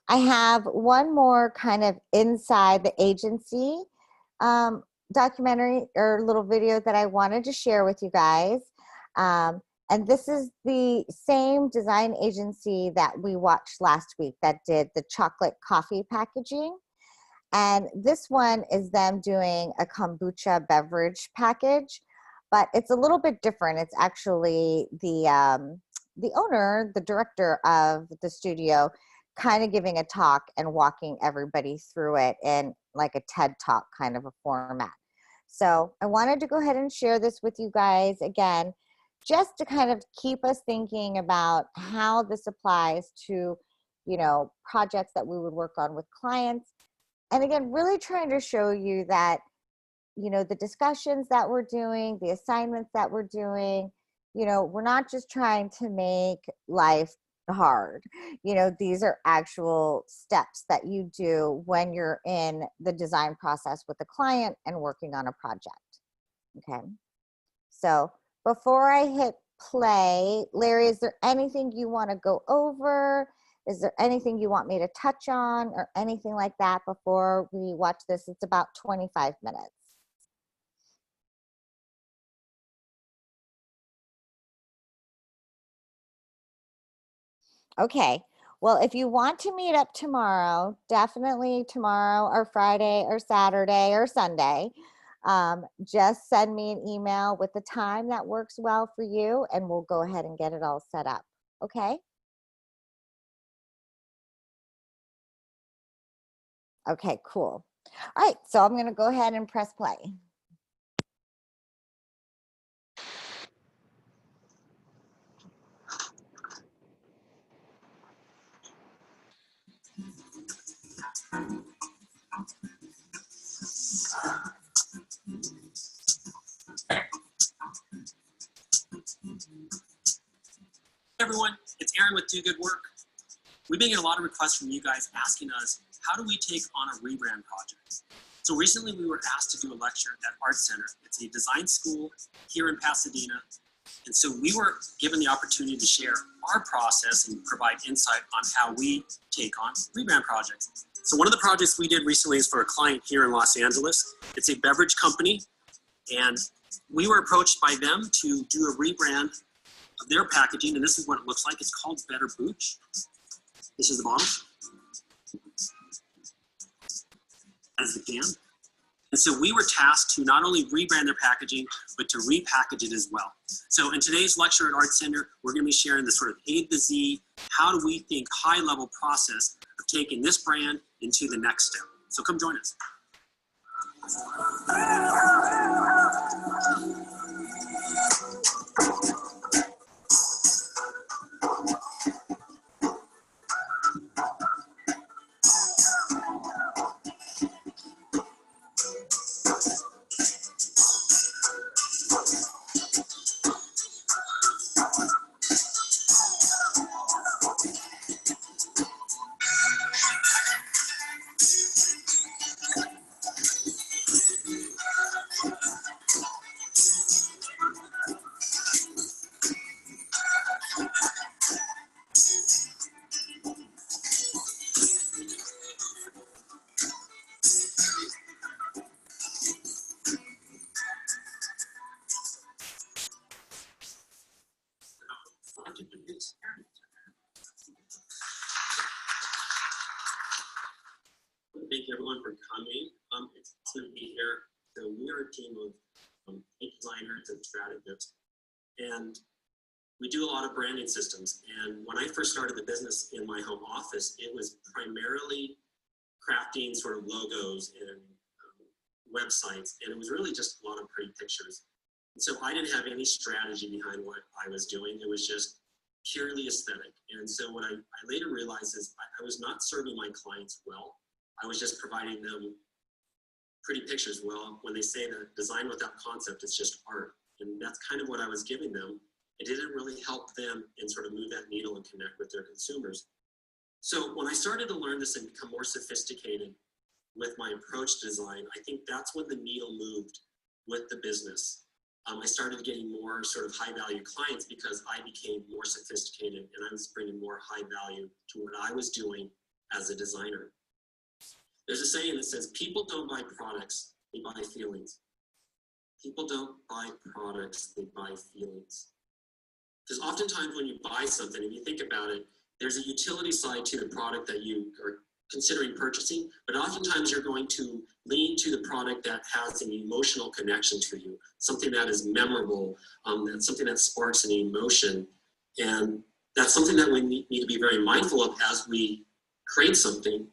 I have one more kind of inside the agency documentary or little video that I wanted to share with you guys. And this is the same design agency that we watched last week that did the chocolate coffee packaging. And this one is them doing a kombucha beverage package, but it's a little bit different. It's actually the owner, the director of the studio, kind of giving a talk and walking everybody through it in like a TED Talk kind of a format. So I wanted to go ahead and share this with you guys again, just to kind of keep us thinking about how this applies to, you know, projects that we would work on with clients. And again, really trying to show you that, you know, the discussions that we're doing, the assignments that we're doing, you know, we're not just trying to make life hard. You know, these are actual steps that you do when you're in the design process with the client and working on a project. Okay. So before I hit play, Larry, is there anything you want to go over? Is there anything you want me to touch on or anything like that before we watch this? It's about 25 minutes. Okay. Well, if you want to meet up tomorrow, definitely tomorrow or Friday or Saturday or Sunday, just send me an email with the time that works well for you, and we'll go ahead and get it all set up. Okay? Okay, cool. All right, so I'm going to go ahead and press play. Everyone, it's Aaron with Do Good Work. We've been getting a lot of requests from you guys asking us, how do we take on a rebrand project? So recently we were asked to do a lecture at Art Center. It's a design school here in Pasadena. And so we were given the opportunity to share our process and provide insight on how we take on rebrand projects. So one of the projects we did recently is for a client here in Los Angeles. It's a beverage company, and we were approached by them to do a rebrand of their packaging, and this is what it looks like. It's called Better Booch. This is the bottle. That is the can. And so we were tasked to not only rebrand their packaging, but to repackage it as well. So in today's lecture at Art Center, we're going to be sharing the sort of A to Z, how do we think high-level process of taking this brand into the next step. So come join us. Thank you everyone for coming. It's awesome to be here. So we are a team of 8 designers and strategists, and we do a lot of branding systems. And when I first started the business in my home office, it was primarily crafting sort of logos and websites, and it was really just a lot of pretty pictures. And so I didn't have any strategy behind what I was doing. It was just purely aesthetic. And so what I later realized is I was not serving my clients well. I was just providing them pretty pictures. Well, when they say that design without concept is just art, and that's kind of what I was giving them. It didn't really help them and sort of move that needle and connect with their consumers. So when I started to learn this and become more sophisticated with my approach to design, I think that's when the needle moved with the business. I started getting more sort of high value clients because I became more sophisticated and I was bringing more high value to what I was doing as a designer. There's a saying that says, people don't buy products, they buy feelings. People don't buy products, they buy feelings. Because oftentimes when you buy something, if you think about it, there's a utility side to the product that you are considering purchasing, but oftentimes you're going to lean to the product that has an emotional connection to you, something that is memorable, that's something that sparks an emotion. And that's something that we need to be very mindful of as we create something.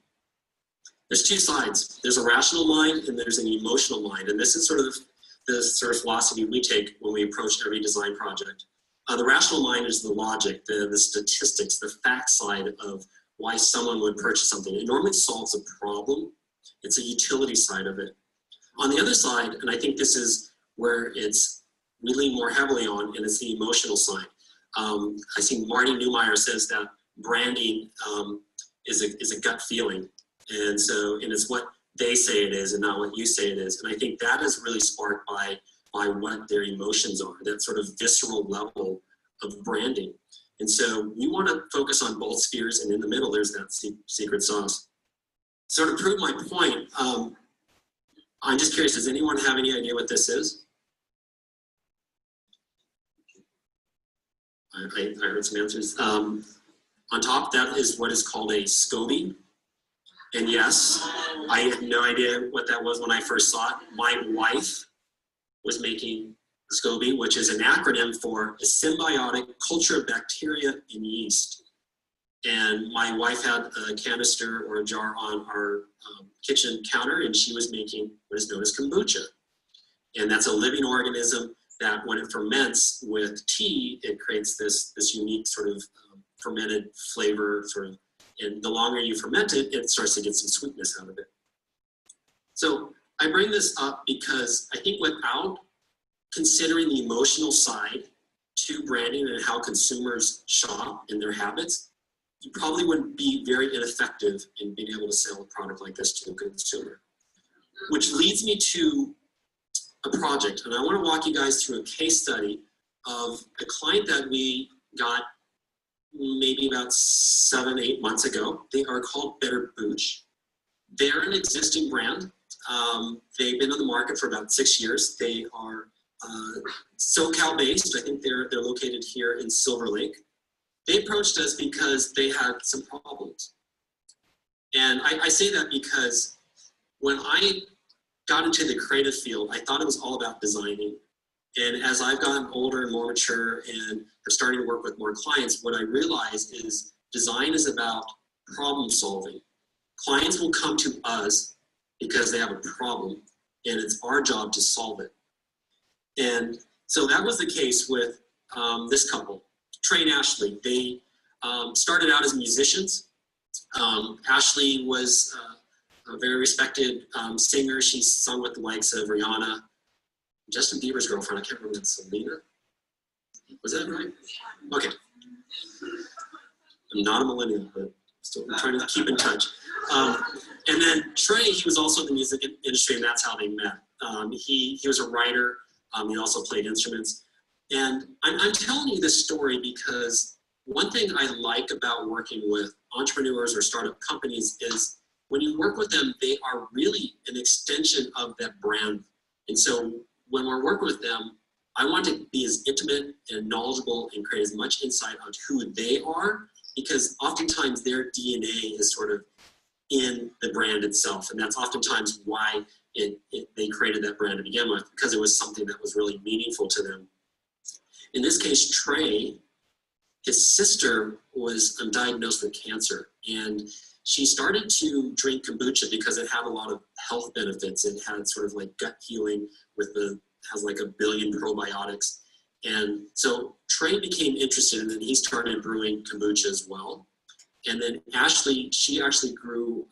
There's 2 sides. There's a rational mind and there's an emotional mind. And this is sort of the sort of philosophy we take when we approach every design project. The rational mind is the logic, the statistics, the fact side of why someone would purchase something. It normally solves a problem. It's a utility side of it. On the other side, and I think this is where we lean more heavily on, and it's the emotional side. I see Marty Neumeier says that branding is a gut feeling. And it's what they say it is and not what you say it is. And I think that is really sparked by what their emotions are, that sort of visceral level of branding. And so you want to focus on both spheres, and in the middle, there's that secret sauce. So to prove my point, I'm just curious, does anyone have any idea what this is? I heard some answers. On top, that is what is called a SCOBY. And yes, I had no idea what that was when I first saw it. My wife was making SCOBY, which is an acronym for a symbiotic culture of bacteria and yeast. And my wife had a canister or a jar on our kitchen counter, and she was making what is known as kombucha. And that's a living organism that when it ferments with tea, it creates this unique sort of fermented flavor sort of And the longer you ferment it, it starts to get some sweetness out of it. So I bring this up because I think without considering the emotional side to branding and how consumers shop and their habits, you probably would be very ineffective in being able to sell a product like this to a consumer. Which leads me to a project, and I want to walk you guys through a case study of a client that we got maybe about 7-8 months ago. They are called Better Booch. They're an existing brand. They've been on the market for about 6 years. They are SoCal based. I think they're located here in Silver Lake. They approached us because they had some problems. And I say that because when I got into the creative field, I thought it was all about designing. And as I've gotten older and more mature and are starting to work with more clients, what I realize is design is about problem solving. Clients will come to us because they have a problem, and it's our job to solve it. And so that was the case with this couple, Trey and Ashley. They started out as musicians. Ashley was a very respected singer. She sung with the likes of Rihanna, Justin Bieber's girlfriend. I can't remember, Selena. Was that right? Okay. I'm not a millennial, but still trying to keep in touch. And then Trey, he was also in the music industry, and that's how they met. He was a writer. He also played instruments. And I'm telling you this story because one thing I like about working with entrepreneurs or startup companies is when you work with them, they are really an extension of that brand. And so when we're working with them, I want to be as intimate and knowledgeable and create as much insight on who they are, because oftentimes their DNA is sort of in the brand itself. And that's oftentimes why they created that brand to begin with, because it was something that was really meaningful to them. In this case, Trey, his sister was diagnosed with cancer, and she started to drink kombucha because it had a lot of health benefits. It had sort of like gut healing has like 1 billion probiotics. And so Trey became interested, and then he started brewing kombucha as well. And then Ashley, she actually grew,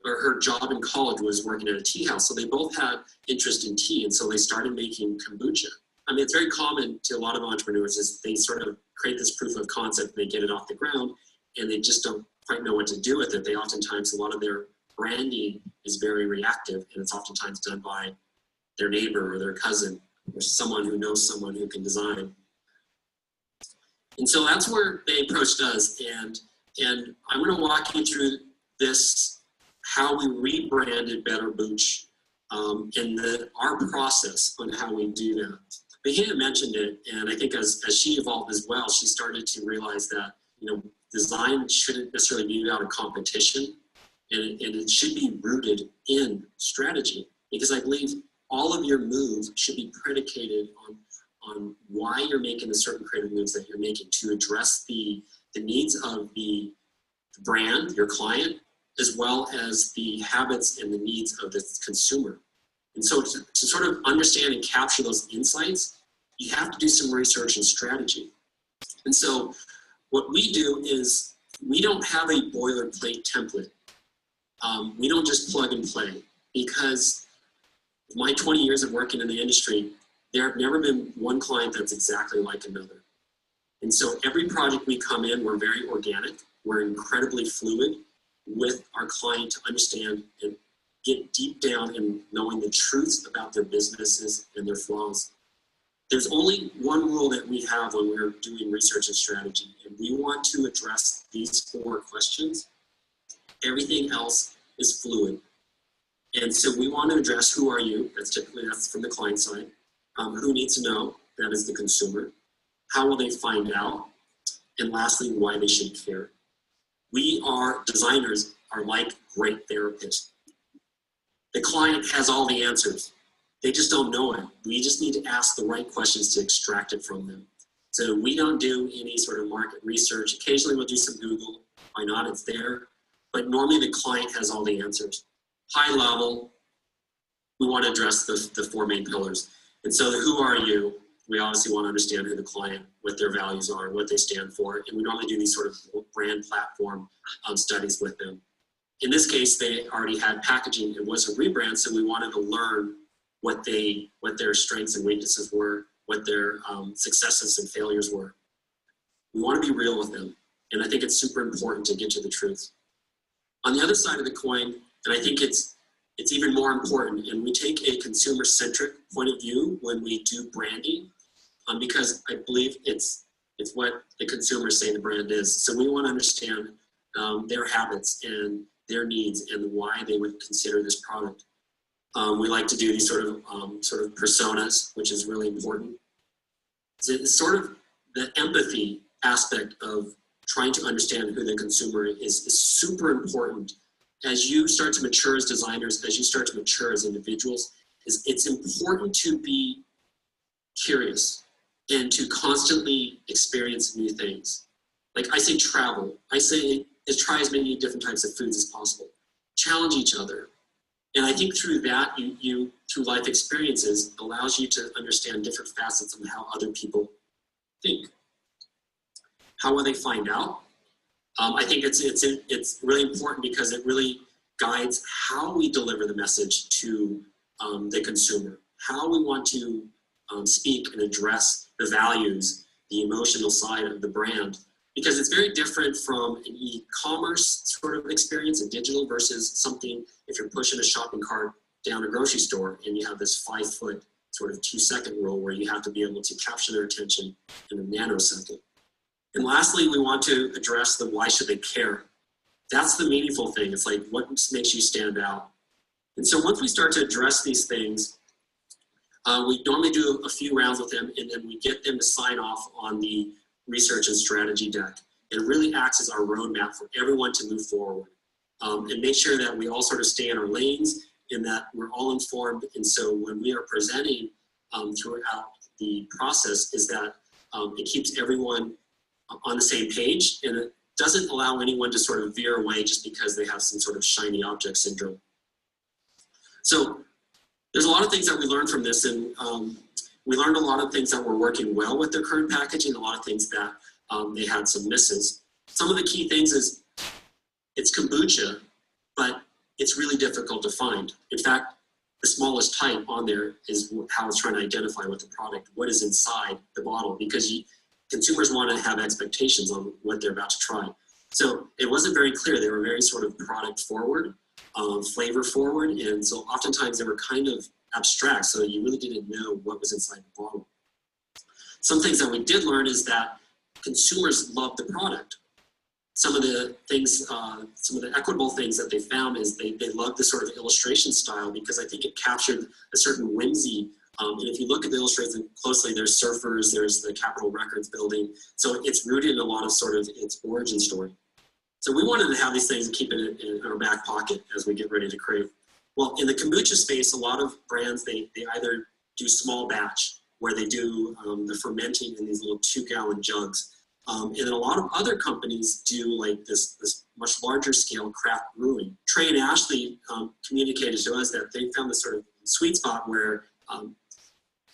or her job in college was working at a tea house. So they both had interest in tea, and so they started making kombucha. I mean, it's very common to a lot of entrepreneurs is they sort of create this proof of concept, they get it off the ground, and they just don't quite know what to do with it. They oftentimes, a lot of their branding is very reactive, and it's oftentimes done by their neighbor or their cousin or someone who knows someone who can design. And so that's where they approached us, and I'm going to walk you through this, how we rebranded Better Booch, and our process on how we do that. Bahina mentioned it, and I think as she evolved as well, she started to realize that, you know, design shouldn't necessarily be about a competition, and it should be rooted in strategy, because I believe all of your moves should be predicated on why you're making the certain creative moves that you're making to address the needs of the brand, your client, as well as the habits and the needs of the consumer. And so to sort of understand and capture those insights, you have to do some research and strategy. And so what we do is we don't have a boilerplate template. We don't just plug and play, because my 20 years of working in the industry, there have never been one client that's exactly like another. And so every project we come in, we're very organic. We're incredibly fluid with our client to understand and get deep down in knowing the truths about their businesses and their flaws. There's only one rule that we have when we're doing research and strategy, and we want to address these 4 questions. Everything else is fluid. And so we want to address who are you, that's from the client side. Who needs to know, that is the consumer. How will they find out? And lastly, why they should care. Designers are like great therapists. The client has all the answers. They just don't know it. We just need to ask the right questions to extract it from them. So we don't do any sort of market research. Occasionally we'll do some Google. Why not? It's there. But normally the client has all the answers. High level, we want to address the 4 main pillars. And so the who are you? we obviously want to understand who the client, what their values are, what they stand for, and we normally do these sort of brand platform studies with them. In this case, they already had packaging. It was a rebrand, so we wanted to learn what their strengths and weaknesses were, what their successes and failures were. We want to be real with them, and I think it's super important to get to the truth. On the other side of the coin, and I think it's even more important, and we take a consumer-centric point of view when we do branding, because I believe it's what the consumers say the brand is. So we want to understand their habits and their needs and why they would consider this product. We like to do these sort of personas, which is really important. It's sort of the empathy aspect of trying to understand who the consumer is super important. As you start to mature as designers, as you start to mature as individuals, it's important to be curious and to constantly experience new things. Like I say travel, I say try as many different types of foods as possible. Challenge each other. And I think through that, you through life experiences, allows you to understand different facets of how other people think. How will they find out? I think it's really important because it really guides how we deliver the message to the consumer, how we want to speak and address the values, the emotional side of the brand, because it's very different from an e-commerce sort of experience, a digital versus something if you're pushing a shopping cart down a grocery store and you have this 5-foot sort of 2-second rule where you have to be able to capture their attention in a nanosecond. And lastly, we want to address the why should they care? That's the meaningful thing. It's like what makes you stand out? And so once we start to address these things, we normally do a few rounds with them and then we get them to sign off on the research and strategy deck. It really acts as our roadmap for everyone to move forward and make sure that we all sort of stay in our lanes and that we're all informed. And so when we are presenting throughout the process is that it keeps everyone on the same page and it doesn't allow anyone to sort of veer away just because they have some sort of shiny object syndrome. So there's a lot of things that we learned from this, and we learned a lot of things that were working well with their current packaging, a lot of things that they had some misses. Some of the key things is it's kombucha, but it's really difficult to find. In fact, the smallest type on there is how it's trying to identify with the product, what is inside the bottle, because consumers want to have expectations on what they're about to try. So it wasn't very clear. They were very sort of product forward, flavor forward, and so oftentimes they were kind of abstract, so you really didn't know what was inside the bottle. Some things that we did learn is that consumers love the product. Some of the things, some of the equitable things that they found is they love the sort of illustration style because I think it captured a certain whimsy. And if you look at the illustration closely, there's surfers, there's the Capitol Records building. So it's rooted in a lot of sort of its origin story. So we wanted to have these things and keep it in our back pocket as we get ready to create. Well, in the kombucha space, a lot of brands, they either do small batch, where they do the fermenting in these little 2-gallon jugs. And then a lot of other companies do like this much larger scale craft brewing. Trey and Ashley communicated to us that they found this sort of sweet spot where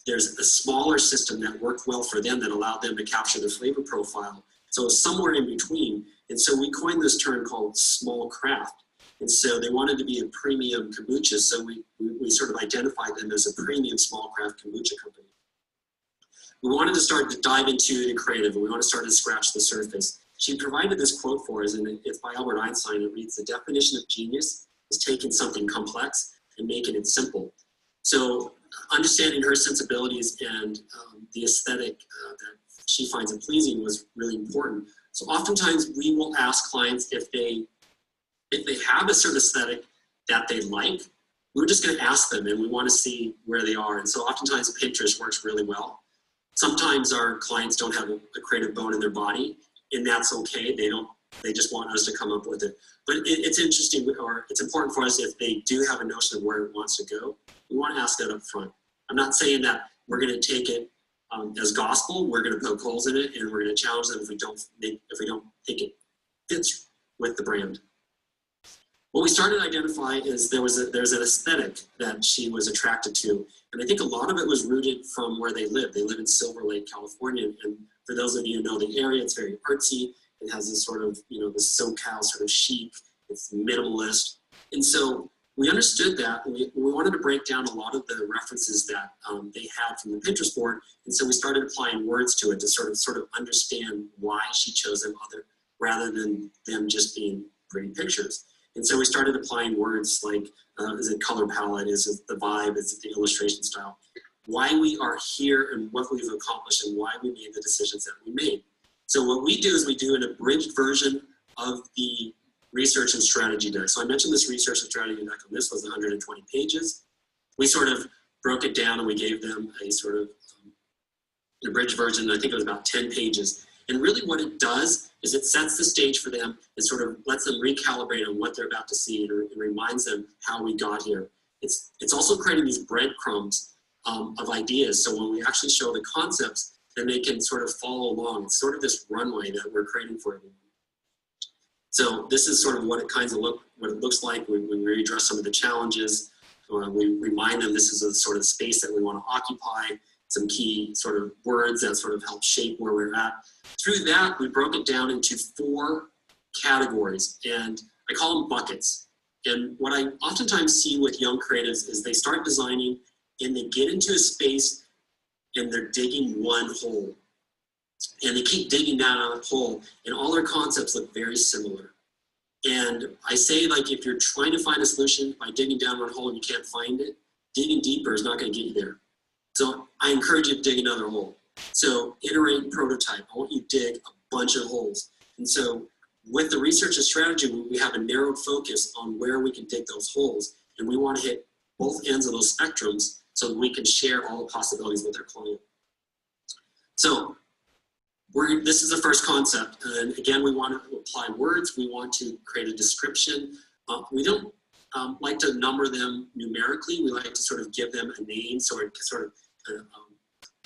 there's a smaller system that worked well for them that allowed them to capture the flavor profile. So somewhere in between. And so we coined this term called small craft. And so they wanted to be a premium kombucha. So we sort of identified them as a premium small craft kombucha company. We wanted to start to dive into the creative. And we want to start to scratch the surface. She provided this quote for us, and it's by Albert Einstein. It reads, "The definition of genius is taking something complex and making it simple." So understanding her sensibilities and the aesthetic that she finds it pleasing was really important. So oftentimes we will ask clients if they have a certain aesthetic that they like, we're just going to ask them and we want to see where they are. And so oftentimes Pinterest works really well. Sometimes our clients don't have a creative bone in their body, and that's okay. They just want us to come up with it. But it's interesting, or it's important for us if they do have a notion of where it wants to go. We want to ask that up front. I'm not saying that we're going to take it as gospel. We're going to poke holes in it, and we're going to challenge them if we don't think it fits with the brand. what we started to identify is there's an aesthetic that she was attracted to. And I think a lot of it was rooted from where they live. They live in Silver Lake, California. And for those of you who know the area, it's very artsy. It has this sort of, this SoCal sort of chic. It's minimalist. And so we understood that. And we wanted to break down a lot of the references that they had from the Pinterest board. And so we started applying words to it to sort of understand why she chose them rather than them just being pretty pictures. And so we started applying words like, is it color palette, is it the vibe, is it the illustration style, why we are here and what we've accomplished and why we made the decisions that we made. So what we do is we do an abridged version of the research and strategy deck. So I mentioned this research and strategy deck, and this was 120 pages. We sort of broke it down and we gave them a sort of an abridged version. I think it was about 10 pages. And really what it does is it sets the stage for them and sort of lets them recalibrate on what they're about to see and reminds them how we got here. It's also creating these breadcrumbs of ideas. So when we actually show the concepts, then they can sort of follow along. It's sort of this runway that we're creating for everyone. So this is sort of what it looks like when we address some of the challenges. We remind them this is a sort of space that we want to occupy, some key sort of words that sort of help shape where we're at. Through that, we broke it down into 4 categories, and I call them buckets. And what I oftentimes see with young creatives is they start designing and they get into a space and they're digging one hole. And they keep digging down on that hole, and all their concepts look very similar. And I say, like, if you're trying to find a solution by digging down one hole and you can't find it, digging deeper is not going to get you there. So I encourage you to dig another hole. So iterate and prototype. I want you to dig a bunch of holes. And so with the research and strategy, we have a narrowed focus on where we can dig those holes. And we want to hit both ends of those spectrums so that we can share all the possibilities with our client. So this is the first concept. And again, we want to apply words. We want to create a description. We don't like to number them numerically. We like to sort of give them a name so it sort of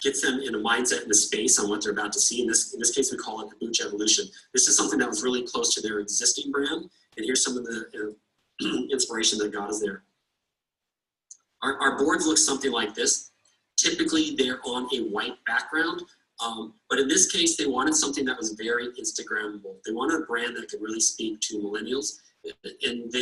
gets them in a mindset and a space on what they're about to see. In this case, we call it the Booch Evolution. This is something that was really close to their existing brand. And here's some of the inspiration that got us there. Our boards look something like this. Typically, they're on a white background. But in this case, they wanted something that was very Instagrammable. They wanted a brand that could really speak to millennials. And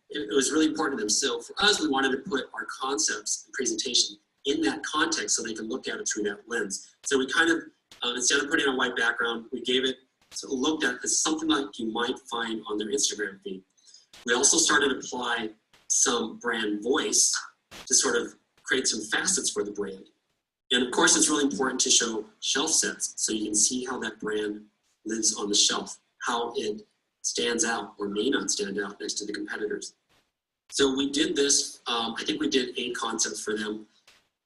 it was really important to them. So for us, we wanted to put our concepts and presentation in that context so they can look at it through that lens. So we kind of, instead of putting a white background, we gave it, so looked at as something like you might find on their Instagram feed. We also started to apply some brand voice to sort of create some facets for the brand. And of course, it's really important to show shelf sets so you can see how that brand lives on the shelf, how it stands out or may not stand out next to the competitors. So we did this, I think we did 8 concepts for them.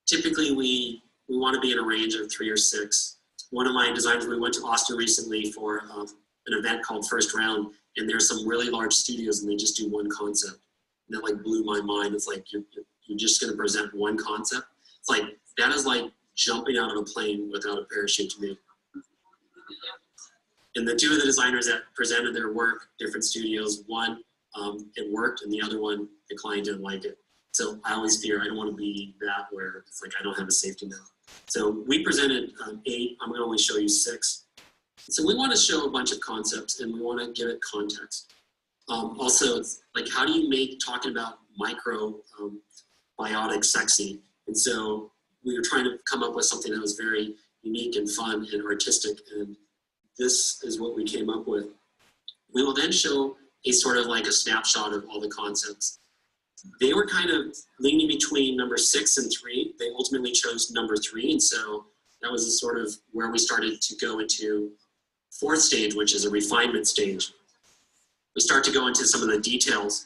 Typically, we want to be in a range of 3 or 6. One of my designers, we went to Austin recently for an event called First Round, and there's some really large studios and they just do one concept. And that like blew my mind. It's like, you're just going to present one concept. It's like, that is like jumping out of a plane without a parachute to me. And the 2 of the designers that presented their work, different studios, one, it worked, and the other one, the client didn't like it. So I always fear I don't want to be that where it's like I don't have a safety net. So we presented 8. I'm going to only show you 6. So we want to show a bunch of concepts, and we want to give it context. Also, it's like, how do you make talking about microbiotic sexy? And so we were trying to come up with something that was very unique and fun and artistic, and this is what we came up with. We will then show a sort of like a snapshot of all the concepts. They were kind of leaning between number 6 and 3. They ultimately chose number 3, and so that was a sort of where we started to go into 4th stage, which is a refinement stage. We start to go into some of the details.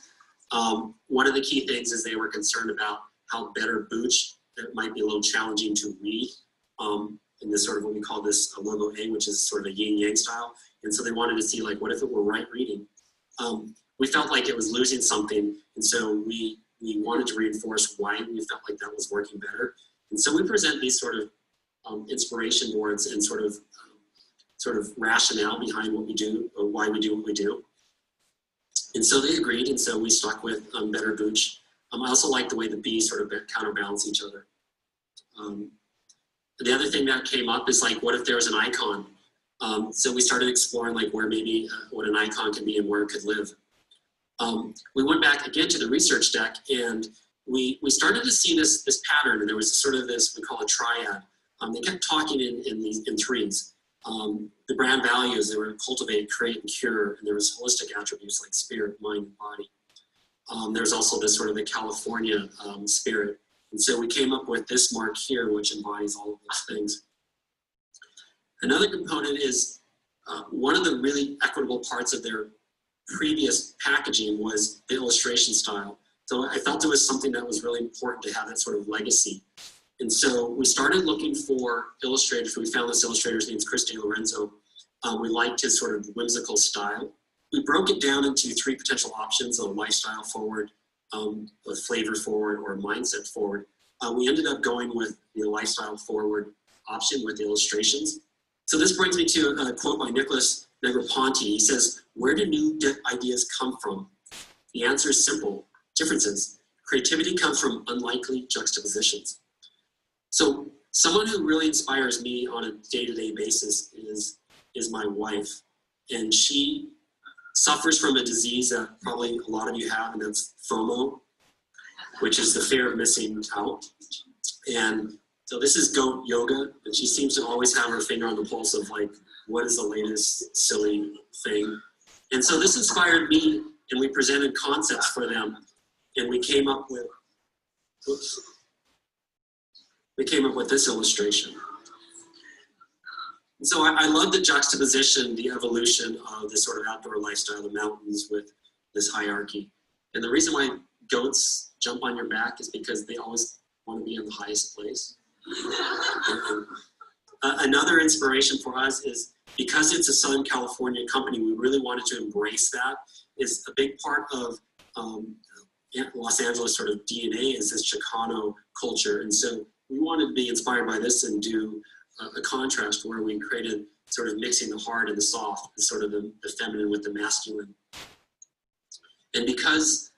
One of the key things is they were concerned about how better Booch, it might be a little challenging to read in this sort of what we call this logo A, which is sort of a yin-yang style. And so they wanted to see, like, what if it were right reading? We felt like it was losing something, and so we wanted to reinforce why we felt like that was working better. And so we present these sort of inspiration boards and sort of rationale behind what we do or why we do what we do. And so they agreed, and so we stuck with Better Gooch. I also like the way the B's sort of counterbalance each other. The other thing that came up is like, what if there was an icon? So we started exploring like where maybe what an icon could be and where it could live. We went back again to the research deck, and we started to see this pattern, and there was sort of this, we call it triad. They kept talking in threes. The brand values, they were cultivate, create, and cure, and there was holistic attributes like spirit, mind, and body. There's also this sort of the California spirit. And so we came up with this mark here, which embodies all of those things. Another component is one of the really equitable parts of their previous packaging was the illustration style. So I felt it was something that was really important to have that sort of legacy. And so we started looking for illustrators. We found this illustrator's name is Chris DeLorenzo. We liked his sort of whimsical style. We broke it down into 3 potential options: a lifestyle forward, a flavor forward, or a mindset forward. We ended up going with the lifestyle forward option with the illustrations. So this brings me to a quote by Nicholas Negroponte. He says, "Where do new ideas come from? The answer is simple: differences. Creativity comes from unlikely juxtapositions." So someone who really inspires me on a day-to-day basis is my wife. And she suffers from a disease that probably a lot of you have, and that's FOMO, which is the fear of missing out. And so this is goat yoga, and she seems to always have her finger on the pulse of like, what is the latest silly thing? And so this inspired me, and we presented concepts for them, and we came up with, this illustration. And so I love the juxtaposition, the evolution of this sort of outdoor lifestyle, the mountains with this hierarchy. And the reason why goats jump on your back is because they always want to be in the highest place. Another inspiration for us is because it's a Southern California company, we really wanted to embrace that. Is a big part of Los Angeles sort of DNA is this Chicano culture. And so we wanted to be inspired by this and do a contrast where we created sort of mixing the hard and the soft, and sort of the feminine with the masculine. And because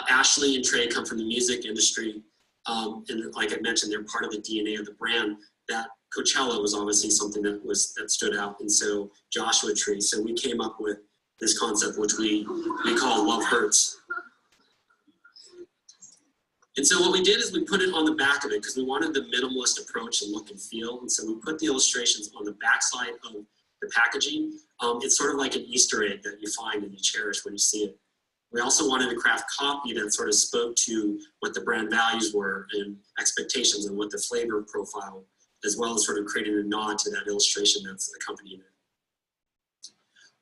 Ashley and Trey come from the music industry, and like I mentioned, they're part of the DNA of the brand, that Coachella was obviously something that stood out. And so Joshua Tree. So we came up with this concept, which we call Love Hurts. And so what we did is we put it on the back of it because we wanted the minimalist approach and look and feel. And so we put the illustrations on the backside of the packaging. It's sort of like an Easter egg that you find and you cherish when you see it. We also wanted to craft copy that sort of spoke to what the brand values were and expectations and what the flavor profile, as well as sort of creating a nod to that illustration that's accompanying it.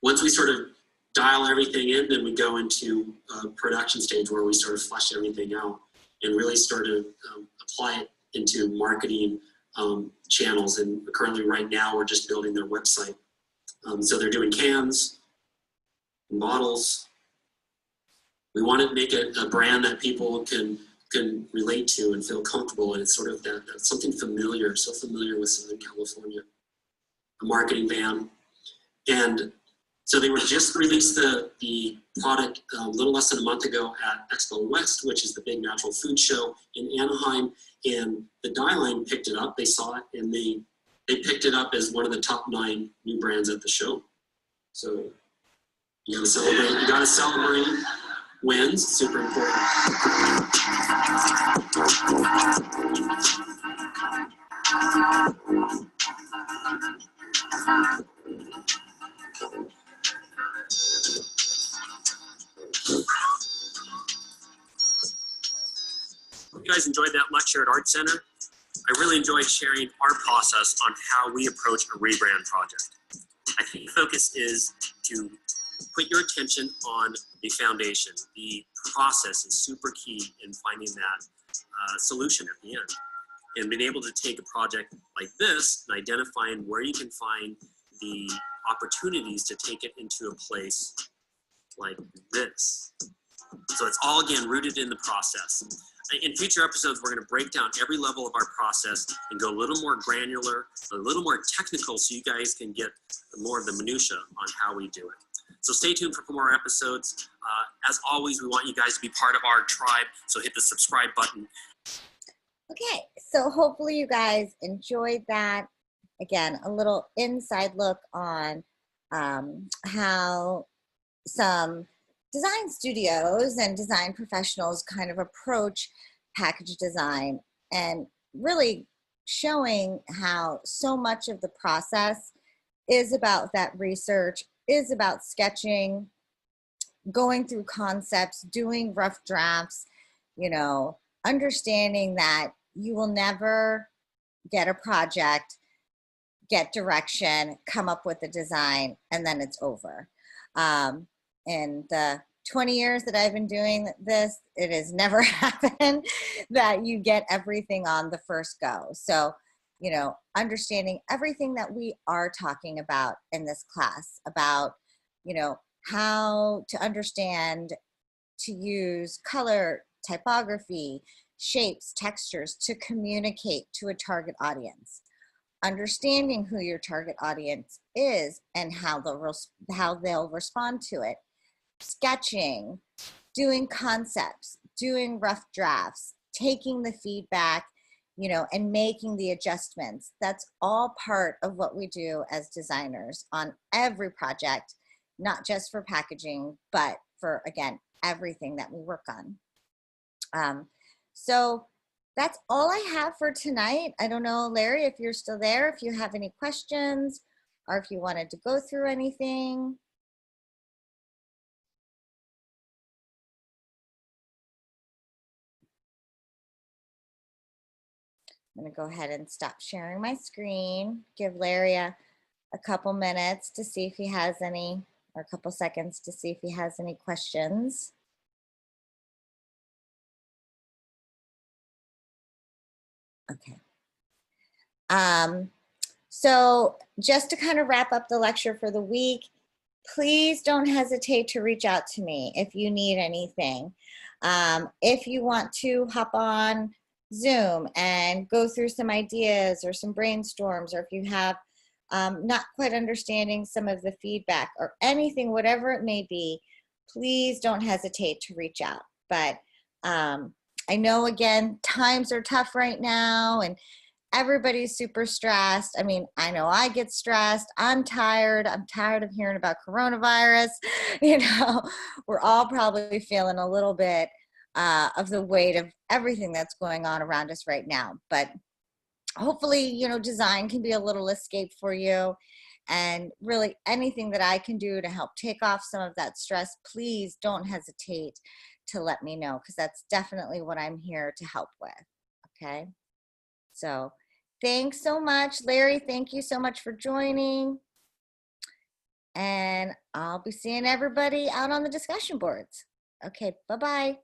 Once we sort of dial everything in, then we go into a production stage where we sort of flesh everything out and really start to apply it into marketing channels. And currently right now, we're just building their website. So they're doing cans, bottles. We wanted to make it a brand that people can relate to and feel comfortable. And it's sort of that's something familiar, so familiar with Southern California. A marketing van. And so they were just released the product a little less than a month ago at Expo West, which is the big natural food show in Anaheim. And the Die Line picked it up. They saw it, and they picked it up as one of the top 9 new brands at the show. So you gotta celebrate. You gotta celebrate wins. Super important. Hope you guys enjoyed that lecture at Art Center. I really enjoyed sharing our process on how we approach a rebrand project. I think the focus is to put your attention on the foundation. The process is super key in finding that solution at the end. And being able to take a project like this and identifying where you can find the opportunities to take it into a place like this. So it's all, again, rooted in the process. In future episodes, we're going to break down every level of our process and go a little more granular, a little more technical, so you guys can get more of the minutia on how we do it. So stay tuned for more episodes. As always, we want you guys to be part of our tribe, so hit the subscribe button. Okay, so hopefully you guys enjoyed that. Again, a little inside look on how some design studios and design professionals kind of approach package design, and really showing how so much of the process is about that research, is about sketching, going through concepts, doing rough drafts, you know, understanding that you will never get a project, get direction, come up with a design, and then it's over. In the 20 years that I've been doing this, it has never happened that you get everything on the first go. So, you know, understanding everything that we are talking about in this class, about, you know, how to understand, to use color, typography, shapes, textures to communicate to a target audience. Understanding who your target audience is and how they'll respond to it. Sketching, doing concepts, doing rough drafts, taking the feedback, you know, and making the adjustments. That's all part of what we do as designers on every project, not just for packaging, but for, again, everything that we work on. So that's all I have for tonight. I don't know, Larry, if you're still there, if you have any questions, or if you wanted to go through anything. I'm going to go ahead and stop sharing my screen, give Larry a couple minutes to see if he has any, or a couple seconds to see if he has any questions. Okay. So just to kind of wrap up the lecture for the week, please don't hesitate to reach out to me if you need anything. If you want to hop on Zoom and go through some ideas or some brainstorms, or if you have not quite understanding some of the feedback or anything, whatever it may be, please don't hesitate to reach out. But I know, again, times are tough right now and everybody's super stressed. I mean, I know I get stressed. I'm tired. I'm tired of hearing about coronavirus. You know, we're all probably feeling a little bit of the weight of everything that's going on around us right now. But hopefully, you know, design can be a little escape for you. And really anything that I can do to help take off some of that stress, please don't hesitate to let me know, because that's definitely what I'm here to help with. Okay. So thanks so much, Larry. Thank you so much for joining. And I'll be seeing everybody out on the discussion boards. Okay, bye-bye.